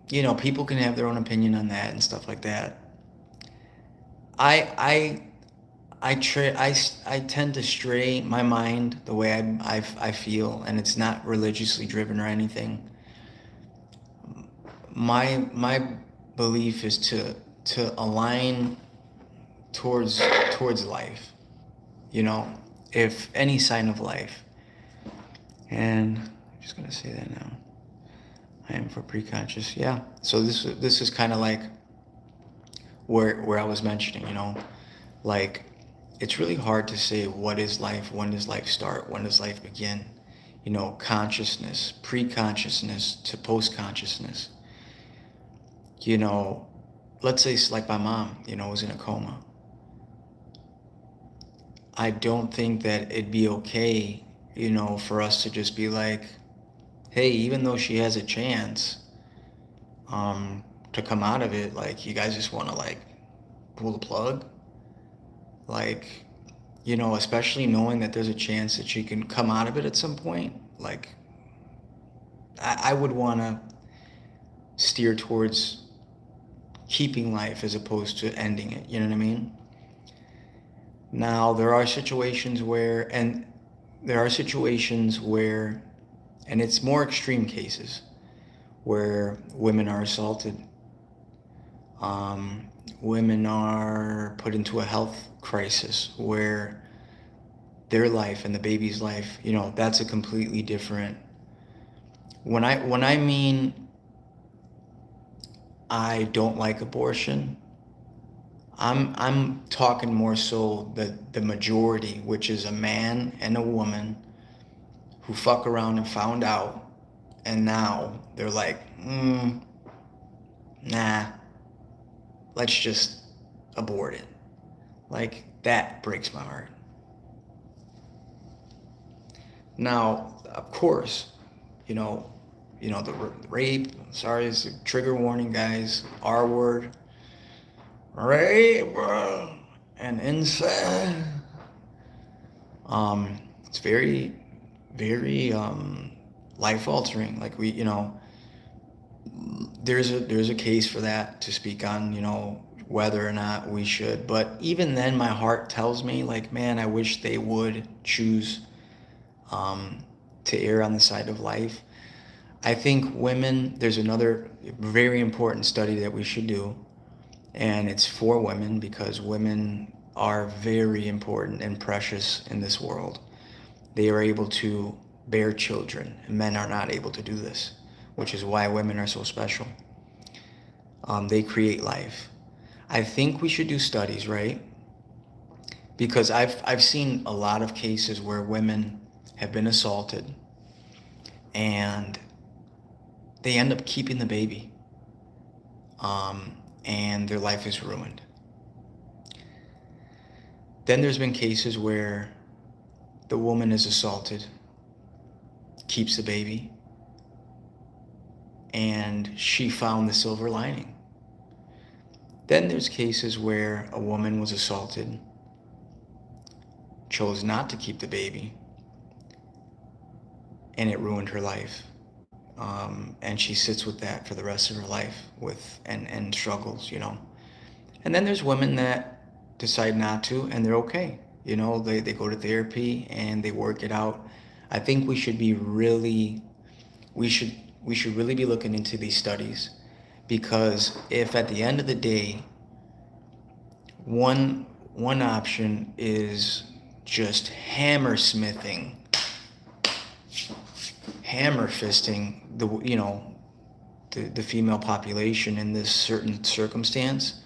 people can have their own opinion on that and stuff like that. I tend to stray my mind the way I feel, and it's not religiously driven or anything. My belief is to align towards life, if any sign of life. And I'm just gonna say that now. I am for preconscious, yeah. So this is kind of like where I was mentioning, like, it's really hard to say what is life, when does life start, when does life begin, consciousness, pre-consciousness to post-consciousness. Let's say it's like my mom, was in a coma. I don't think that it'd be okay, for us to just be like, hey, even though she has a chance to come out of it, like, you guys just want to, like, pull the plug? Like, especially knowing that there's a chance that she can come out of it at some point. Like, I would want to steer towards keeping life as opposed to ending it, you know what I mean? Now, there are situations where, and it's more extreme cases, where women are assaulted. Women are put into a health crisis where their life and the baby's life, that's a completely different. When I mean I don't like abortion, I'm talking more so the majority, which is a man and a woman who fuck around and found out, and now they're like, nah, let's just abort it. Like, that breaks my heart. Now, of course, the rape, sorry, it's a trigger warning, guys, R word, rape, and incest. It's very, very life altering. Like, there's a case for that to speak on, whether or not we should. But even then, my heart tells me, like, man, I wish they would choose to err on the side of life. I think women, there's another very important study that we should do, and it's for women, because women are very important and precious in this world. They are able to bear children, and men are not able to do this, which is why women are so special. They create life. I think we should do studies, right? Because I've seen a lot of cases where women have been assaulted and they end up keeping the baby, and their life is ruined. Then there's been cases where the woman is assaulted, keeps the baby, and she found the silver lining. Then there's cases where a woman was assaulted, chose not to keep the baby, and it ruined her life. And she sits with that for the rest of her life and struggles, you know. And then there's women that decide not to, and they're okay. You know, they go to therapy and they work it out. I think we should we should really be looking into these studies, because if at the end of the day one option is just hammer fisting the female population in this certain circumstance,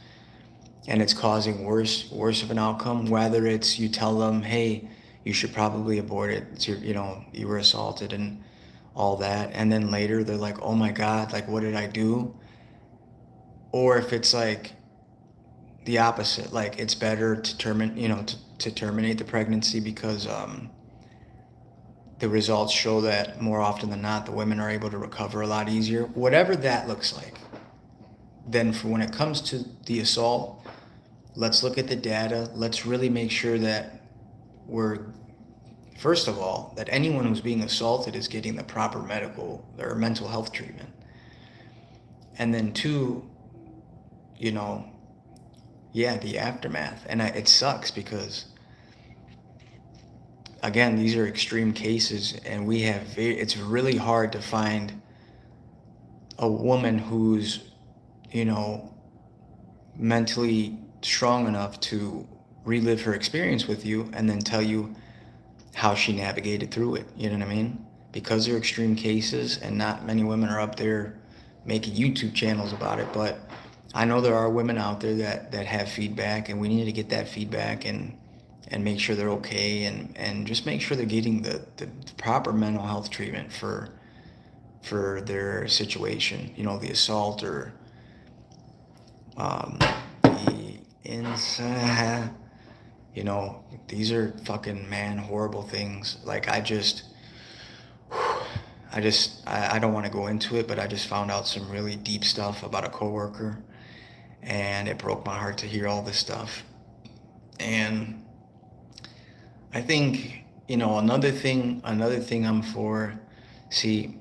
and it's causing worse of an outcome, whether it's you tell them, hey, you should probably abort it, it's you were assaulted and all that, and then later they're like, oh my god, like, what did I do? Or if it's like the opposite, like it's better to terminate the pregnancy because the results show that more often than not the women are able to recover a lot easier, whatever that looks like. Then for when it comes to the assault, let's look at the data. Let's really make sure that first of all, that anyone who's being assaulted is getting the proper medical or mental health treatment. And then two, the aftermath. And it sucks because, again, these are extreme cases, and it's really hard to find a woman who's, mentally strong enough to relive her experience with you and then tell you how she navigated through it. You know what I mean? Because they're extreme cases and not many women are up there making YouTube channels about it. But I know there are women out there that have feedback, and we need to get that feedback and make sure they're okay, and just make sure they're getting the proper mental health treatment for their situation, the assault or the incest. These are fucking, man, horrible things. Like, I don't want to go into it, but I just found out some really deep stuff about a coworker, and it broke my heart to hear all this stuff. And I think, another thing I'm for, see,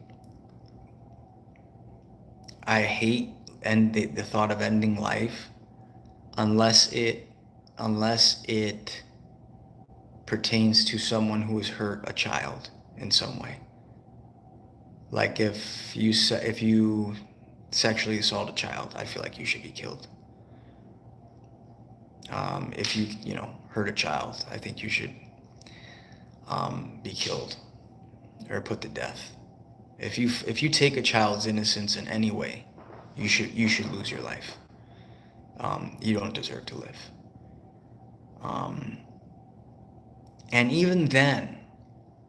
I hate the thought of ending life unless it pertains to someone who has hurt a child in some way. Like if you sexually assault a child, I feel like you should be killed. If you hurt a child, I think you should be killed or put to death. If you take a child's innocence in any way, you should lose your life. You don't deserve to live. And even then,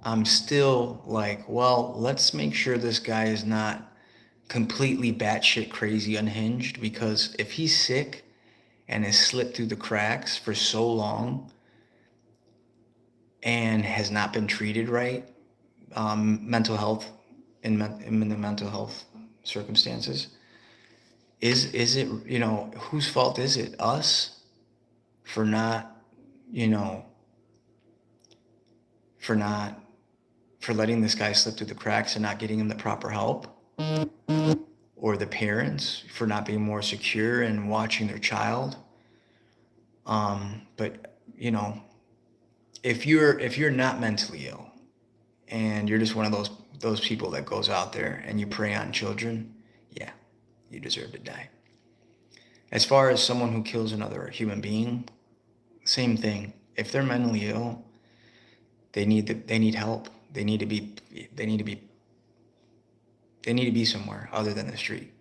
I'm still like, well, let's make sure this guy is not completely batshit crazy unhinged, because if he's sick and has slipped through the cracks for so long and has not been treated right, mental health in the mental health circumstances, is it, whose fault is it? Us for not, for letting this guy slip through the cracks and not getting him the proper help? Or the parents for not being more secure and watching their child? But if you're not mentally ill and you're just one of those people that goes out there and you prey on children, yeah, you deserve to die. As far as someone who kills another human being, same thing. If they're mentally ill, they need help. They need to be somewhere other than the street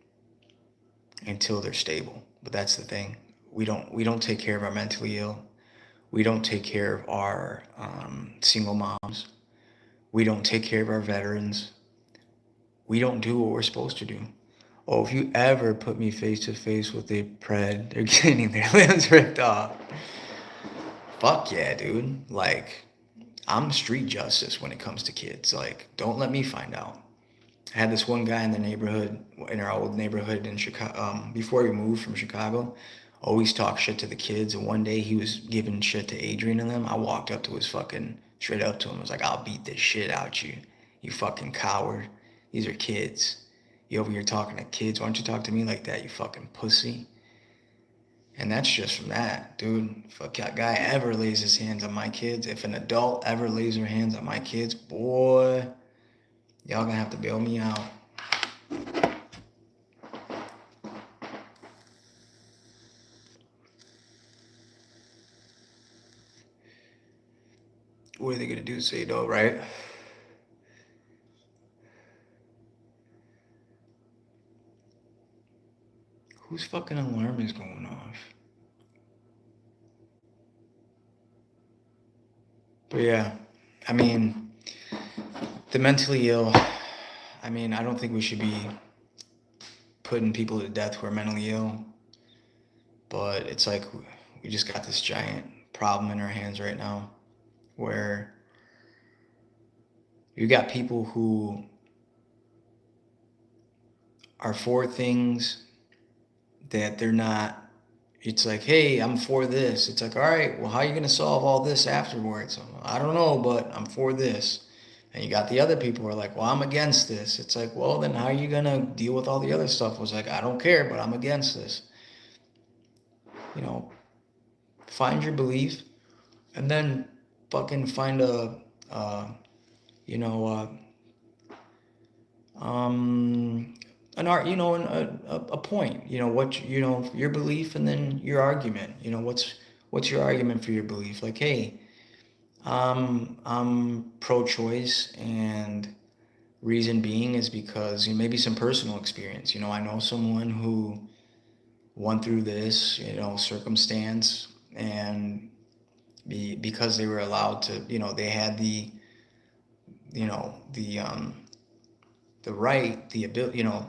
until they're stable. But that's the thing. We don't take care of our mentally ill. We don't take care of our single moms. We don't take care of our veterans. We don't do what we're supposed to do. Oh, if you ever put me face to face with a pred, they're getting their limbs ripped off. Fuck yeah, dude. Like, I'm street justice when it comes to kids. Like, don't let me find out. I had this one guy in the neighborhood, in our old neighborhood in Chicago, before we moved from Chicago. always talk shit to the kids. And one day he was giving shit to Adrian and them. I walked up to his fucking, straight up to him. I was like, I'll beat this shit out you, you fucking coward. These are kids. You over here talking to kids. Why don't you talk to me like that, you fucking pussy? And that's just from that, dude. If a guy ever lays his hands on my kids, if an adult ever lays their hands on my kids, boy, y'all gonna have to bail me out. What are they gonna do? Say no, right? Whose fucking alarm is going off? But yeah, I mean, the mentally ill, I mean, I don't think we should be putting people to death who are mentally ill. But it's like we just got this giant problem in our hands right now where you got people who are for things that they're not. It's like, hey, I'm for this. It's like, all right, well, how are you going to solve all this afterwards? I don't know, but I'm for this. And you got the other people who are like, well, I'm against this. It's like, well, then how are you going to deal with all the other stuff? I was like, I don't care, but I'm against this. You know, find your belief and then fucking find a, you know, an art, you know, a point, you know, what, you know, your belief and then your argument, you know, what's your argument for your belief? Like, hey, I'm pro-choice, and reason being is because, you know, maybe some personal experience. You know, I know someone who went through this, you know, circumstance, and because they were allowed to, you know, they had the, you know, the right, the ability, you know,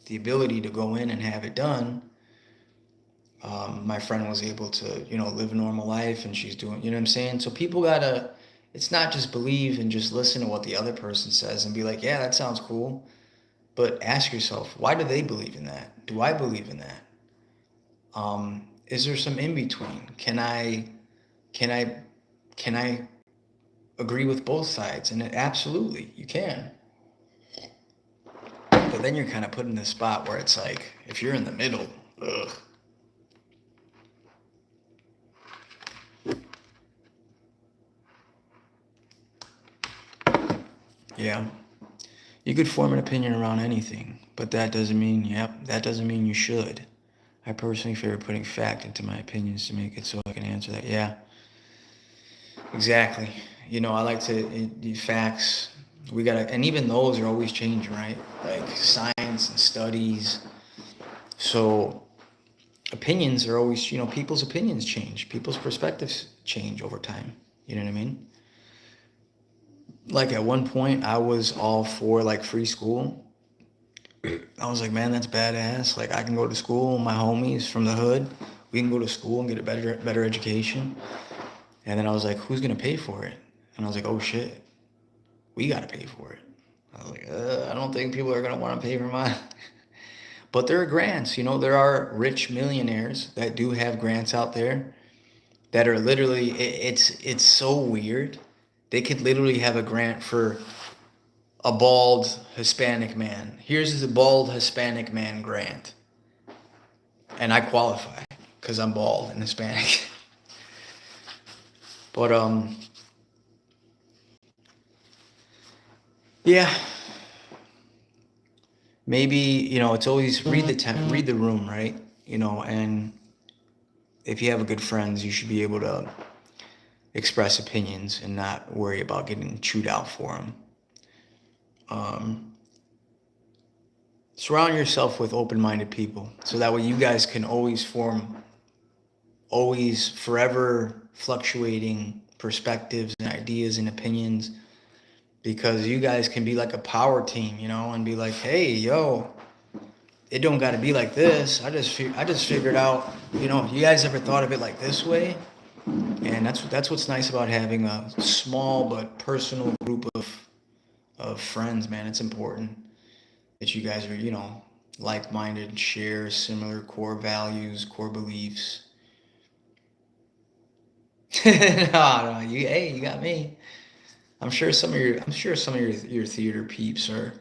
the ability to go in and have it done. My friend was able to, you know, live a normal life, and she's doing, you know what I'm saying? So people gotta, it's not just believe and just listen to what the other person says and be like, yeah, that sounds cool. But ask yourself, why do they believe in that? Do I believe in that? Is there some in between? Can I agree with both sides? And absolutely, you can. But then you're kind of put in this spot where it's like, if you're in the middle, ugh. Yeah. You could form an opinion around anything, but that doesn't mean, that doesn't mean you should. I personally favor putting fact into my opinions to make it so I can answer that. Yeah, exactly. You know, I like to, facts, we gotta, and even those are always changing, right? Like science and studies. So opinions are always, you know, people's opinions change. People's perspectives change over time. You know what I mean? Like at one point, I was all for like free school. I was like, man, that's badass. Like I can go to school, my homies from the hood, we can go to school and get a better education. And then I was like, who's gonna pay for it? And I was like, oh shit, we gotta pay for it. I was like, I don't think people are gonna want to pay for mine. But there are grants, you know, there are rich millionaires that do have grants out there that are literally, it's so weird. They could literally have a grant for a bald Hispanic man. Here's the bald Hispanic man grant. And I qualify because I'm bald and Hispanic. But yeah, maybe, you know, it's always read the room, right? You know, and if you have a good friends, you should be able to express opinions and not worry about getting chewed out for them. Surround yourself with open-minded people so that way you guys can always form always forever fluctuating perspectives and ideas and opinions, because you guys can be like a power team, you know, and be like, hey, yo, it don't got to be like this. I just figured out, you know, you guys ever thought of it like this way? And that's what's nice about having a small but personal group of friends, man. It's important that you guys are, you know, like-minded, share similar core values, core beliefs. No, you got me. I'm sure some of your theater peeps are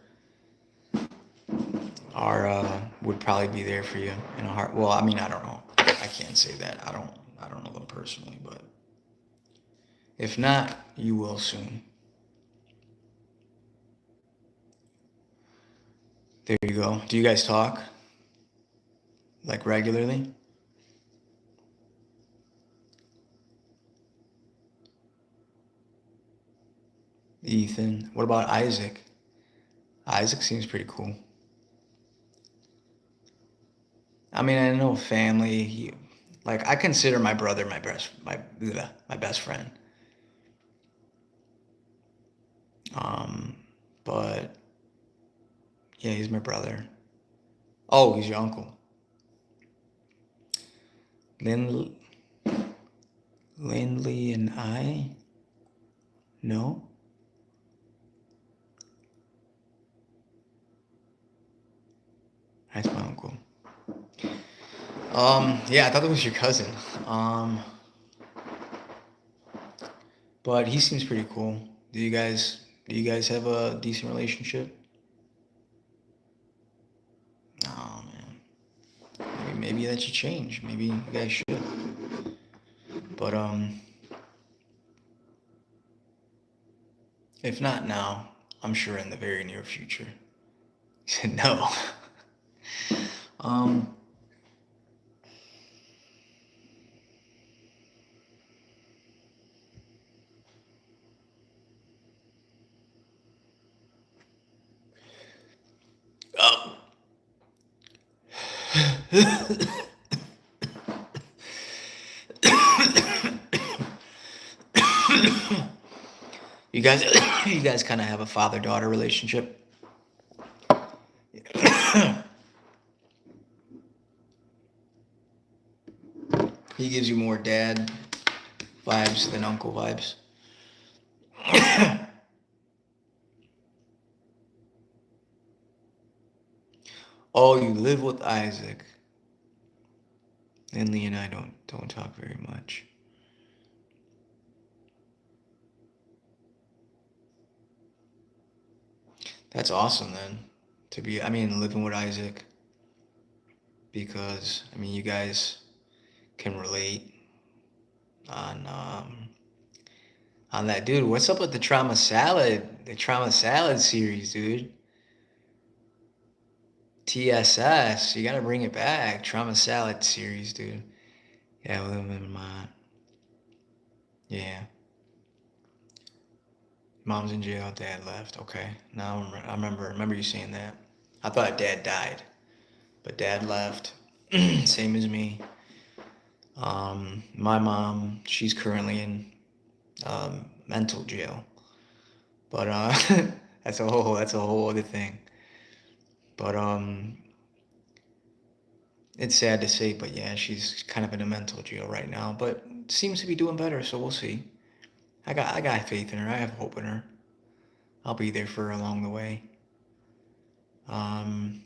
would probably be there for you in a heart. Well, I mean, I don't know. I can't say that. I don't know them personally, but if not, you will soon. There you go. Do you guys talk like regularly? Ethan. What about Isaac? Isaac seems pretty cool. I mean, I know family. Like I consider my brother my best friend. Um, but yeah, he's my brother. Oh, he's your uncle. Lin Lindley and I. No, that's my uncle. Yeah, I thought that was your cousin. Um, but he seems pretty cool. Do you guys have a decent relationship? Oh man, maybe that should change. Maybe you guys should. But if not now, I'm sure in the very near future. He said no. Um, uh, you guys, you guys kind of have a father-daughter relationship. He gives you more dad vibes than uncle vibes. Oh, you live with Isaac. And Lee and I don't talk very much. That's awesome then. I mean, living with Isaac because I mean, you guys can relate on on that, dude. What's up with the trauma salad? The trauma salad series, dude. TSS, you gotta bring it back. Trauma salad series, dude. Yeah, with him in mind. Yeah. Mom's in jail, dad left. Okay. Now I remember you saying that. I thought dad died, but dad left. Same as me. My mom, she's currently in mental jail, but that's a whole other thing. But it's sad to say, but yeah, she's kind of in a mental jail right now, but seems to be doing better. So we'll see. I got faith in her. I have hope in her. I'll be there for her along the way. Um,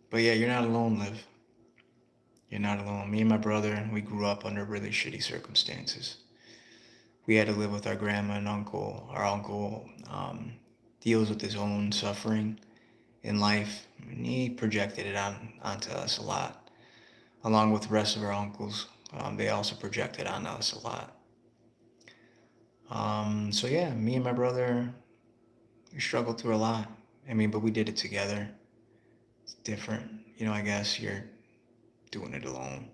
but yeah, you're not alone, Liv. You're not alone. Me and my brother, we grew up under really shitty circumstances. We had to live with our grandma and uncle. Our uncle deals with his own suffering in life, and he projected it onto us a lot, along with the rest of our uncles. They also projected on us a lot. So yeah, me and my brother, we struggled through a lot. I mean, but we did it together. It's different, I guess you're doing it alone.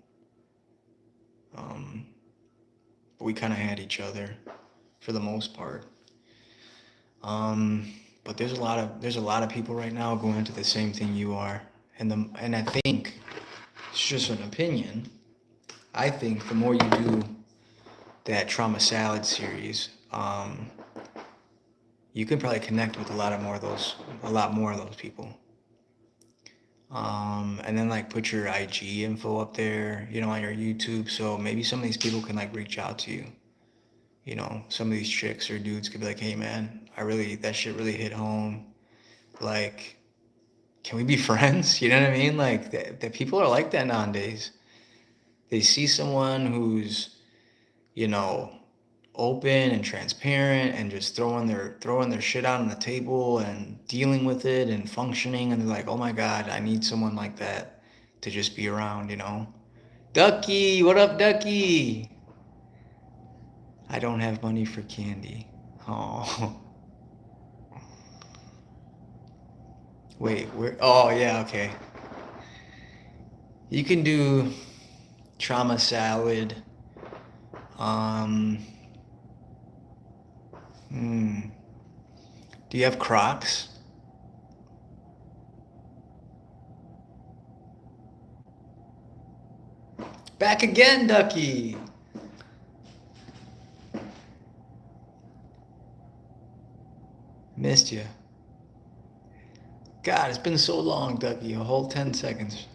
Um, but we kind of had each other for the most part. But there's a lot of people right now going into the same thing you are, and I think it's just an opinion. I think the more you do that trauma salad series, you can probably connect with a lot more of those people. And then like put your IG info up there, on your YouTube, so maybe some of these people can like reach out to you. Some of these chicks or dudes could be like, "Hey man, that shit really hit home. Like, can we be friends? You know what I mean? Like that people are like that nowadays. They see someone who's, you know, open and transparent and just throwing their shit out on the table and dealing with it and functioning, and they're like, "Oh my God, I need someone like that to just be around," you know? Ducky, what up, Ducky? I don't have money for candy. Oh. Wait, where? Oh, yeah, okay. You can do trauma salad. Um, hmm. Do you have Crocs? Back again, Ducky. Missed you. God, it's been so long, Ducky. A whole 10 seconds.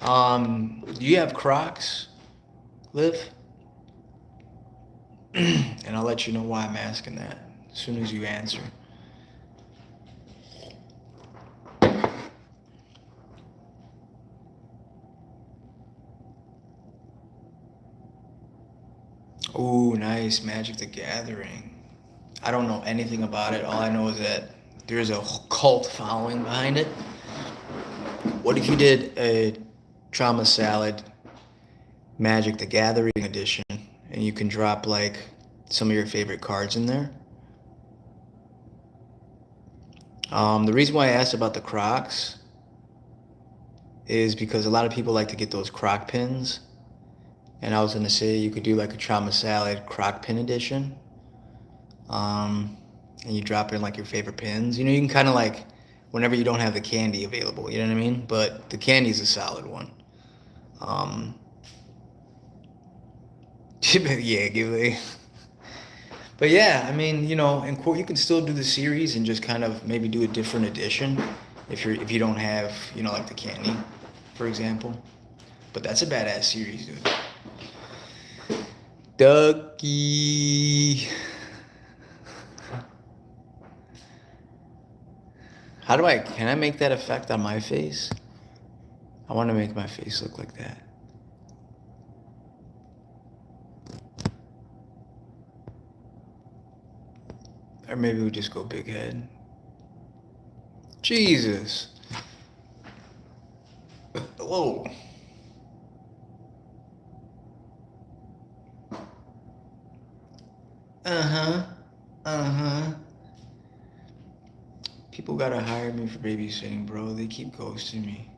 Do you have Crocs, Liv? And I'll let you know why I'm asking that as soon as you answer. Ooh, nice. Magic the Gathering. I don't know anything about it. All I know is that there's a cult following behind it. What if you did a trauma salad Magic the Gathering edition and you can drop like some of your favorite cards in there? The reason why I asked about the Crocs is because a lot of people like to get those Croc pins. And I was going to say you could do like a trauma salad Croc pin edition. And you drop in like your favorite pins. You know, you can kind of like, whenever you don't have the candy available, you know what I mean? But the candy's a solid one. Yeah, give it. But yeah, I mean, you know, and you can still do the series and just kind of maybe do a different edition if you don't have, you know, like the candy, for example. But that's a badass series, dude. Ducky. Can I make that effect on my face? I want to make my face look like that. Or maybe we just go big head. Jesus. Whoa. Uh-huh. Uh-huh. People gotta hire me for babysitting, bro. They keep ghosting me.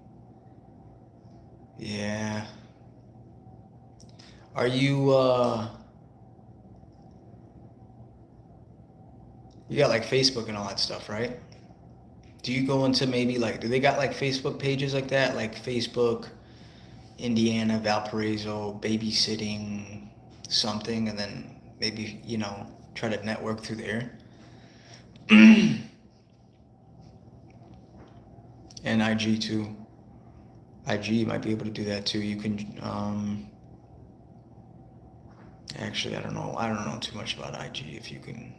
Yeah. Are you, you got like Facebook and all that stuff, right? Do you go into maybe like, do they got like Facebook pages like that? Like Facebook, Indiana, Valparaiso, babysitting something, and then maybe, you know, try to network through there? And IG too. IG might be able to do that too. You can, actually, I don't know. I don't know too much about IG. If you can,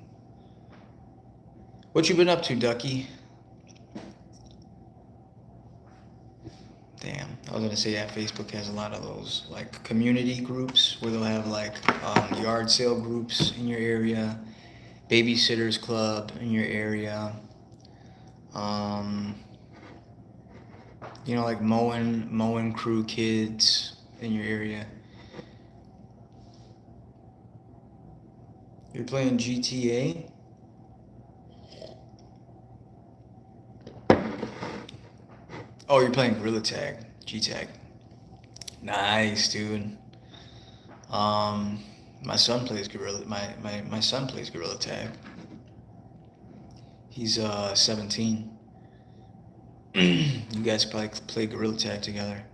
what you been up to, Ducky? Damn, I was gonna say, yeah, Facebook has a lot of those like community groups where they'll have like yard sale groups in your area, babysitters club in your area. Um, you know, like mowing crew kids in your area. You're playing GTA? Oh, you're playing Gorilla Tag, G-Tag. Nice, dude. Um, my son plays my son plays Gorilla Tag. He's 17. You guys probably play Gorilla Tag together.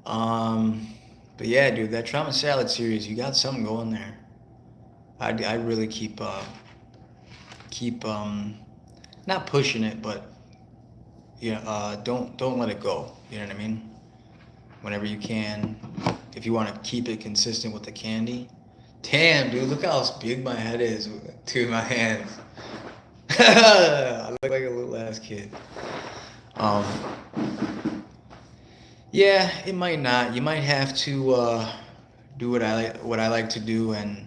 But yeah, dude, that Trauma Salad series, you got something going there. I really keep not pushing it, but yeah, don't let it go. You know what I mean? Whenever you can, if you want to keep it consistent with the candy, Damn, dude, look how big my head is to my hands. I look like a little ass kid. Um, yeah, it might not. You might have to do what I like to do, and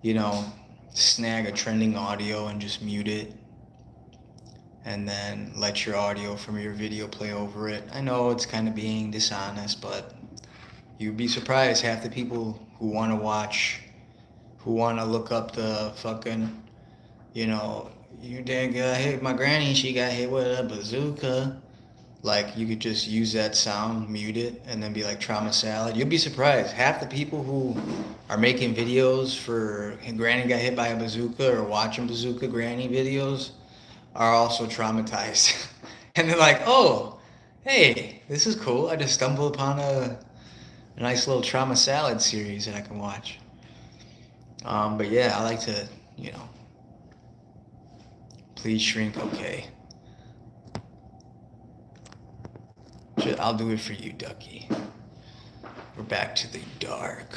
you know, snag a trending audio and just mute it, and then let your audio from your video play over it. I know it's kind of being dishonest, but you'd be surprised half the people who want to watch, who want to look up the fucking, you know, your dad got hit. My granny, she got hit with a bazooka. Like you could just use that sound, mute it, and then be like trauma salad. You'll be surprised. Half the people who are making videos for Granny got hit by a bazooka or watching bazooka Granny videos are also traumatized. And they're like, oh, hey, this is cool. I just stumbled upon a nice little trauma salad series that I can watch. But yeah, I like to, you know, please shrink, okay. I'll do it for you, Ducky. We're back to the dark,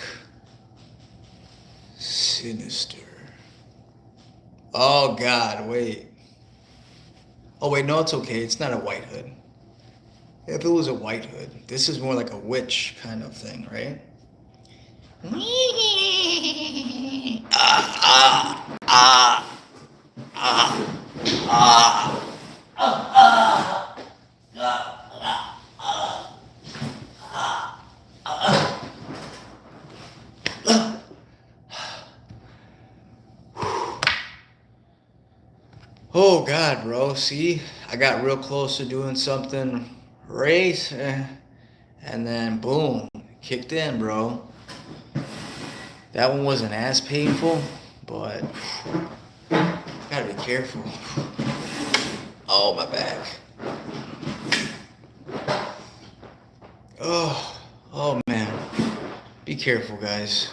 sinister. Oh God, wait. Oh wait, no, it's okay. It's not a white hood. If it was a white hood, this is more like a witch kind of thing, right? Ah, ah, ah, ah, ah. Oh God, bro. See, I got real close to doing something race, and then boom, kicked in, bro. That one wasn't as painful, but gotta be careful. Oh, my back. Oh, oh man. Be careful, guys.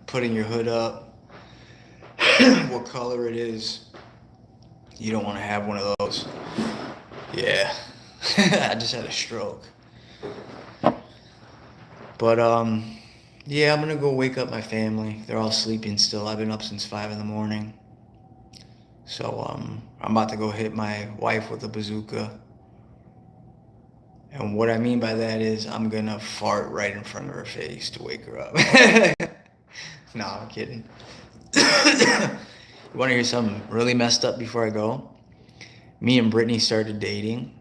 Putting your hood up, what color it is. You don't want to have one of those. Yeah. I just had a stroke. But yeah, I'm gonna go wake up my family. They're all sleeping still. I've been up since 5 in the morning. So I'm about to go hit my wife with a bazooka. And what I mean by that is I'm gonna fart right in front of her face to wake her up. No, I'm kidding. You wanna hear something really messed up before I go? Me and Brittany started dating,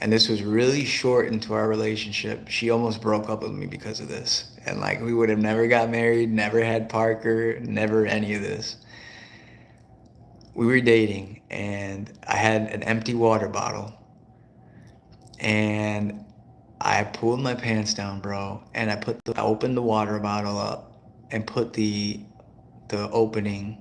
and this was really short into our relationship. She almost broke up with me because of this. And like we would have never got married, never had Parker, never any of this. We were dating, and I had an empty water bottle, and I pulled my pants down, bro, and I opened the water bottle up and put the opening,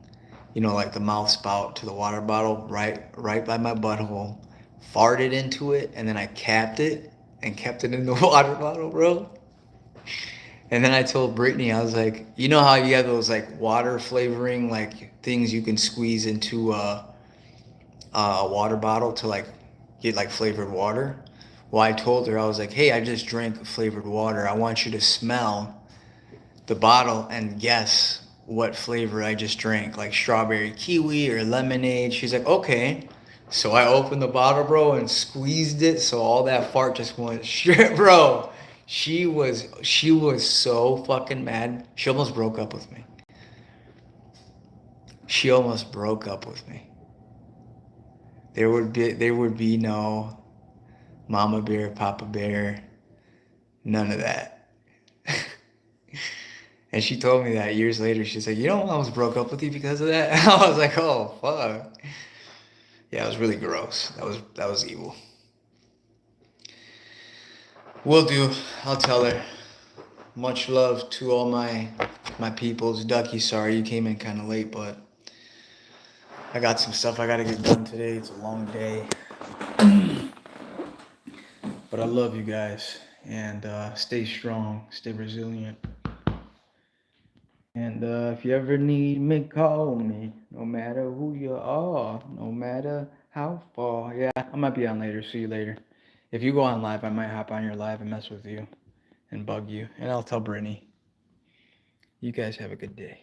you know, like the mouth spout to the water bottle right by my butthole, farted into it, and then I capped it and kept it in the water bottle, bro. And then I told Brittany, I was like, you know how you have those like water flavoring like things you can squeeze into a water bottle to like get like flavored water? Well, I told her, I was like, hey, I just drank flavored water. I want you to smell the bottle and guess what flavor I just drank, like strawberry kiwi or lemonade. She's like, okay. So I opened the bottle, bro, and squeezed it, so all that fart just went straight, bro. She was so fucking mad. She almost broke up with me. She almost broke up with me. There would be no mama bear, papa bear, none of that. And she told me that years later. She's like, you know, I almost broke up with you because of that. I was like, oh fuck. Yeah, it was really gross. That was evil. Will do. I'll tell her. Much love to all my peoples. Ducky, sorry you came in kind of late, but I got some stuff I gotta get done today. It's a long day, but I love you guys, and stay strong, stay resilient. And if you ever need me, call me. No matter who you are, no matter how far. Yeah, I might be on later. See you later. If you go on live, I might hop on your live and mess with you and bug you. And I'll tell Brittany. You guys have a good day.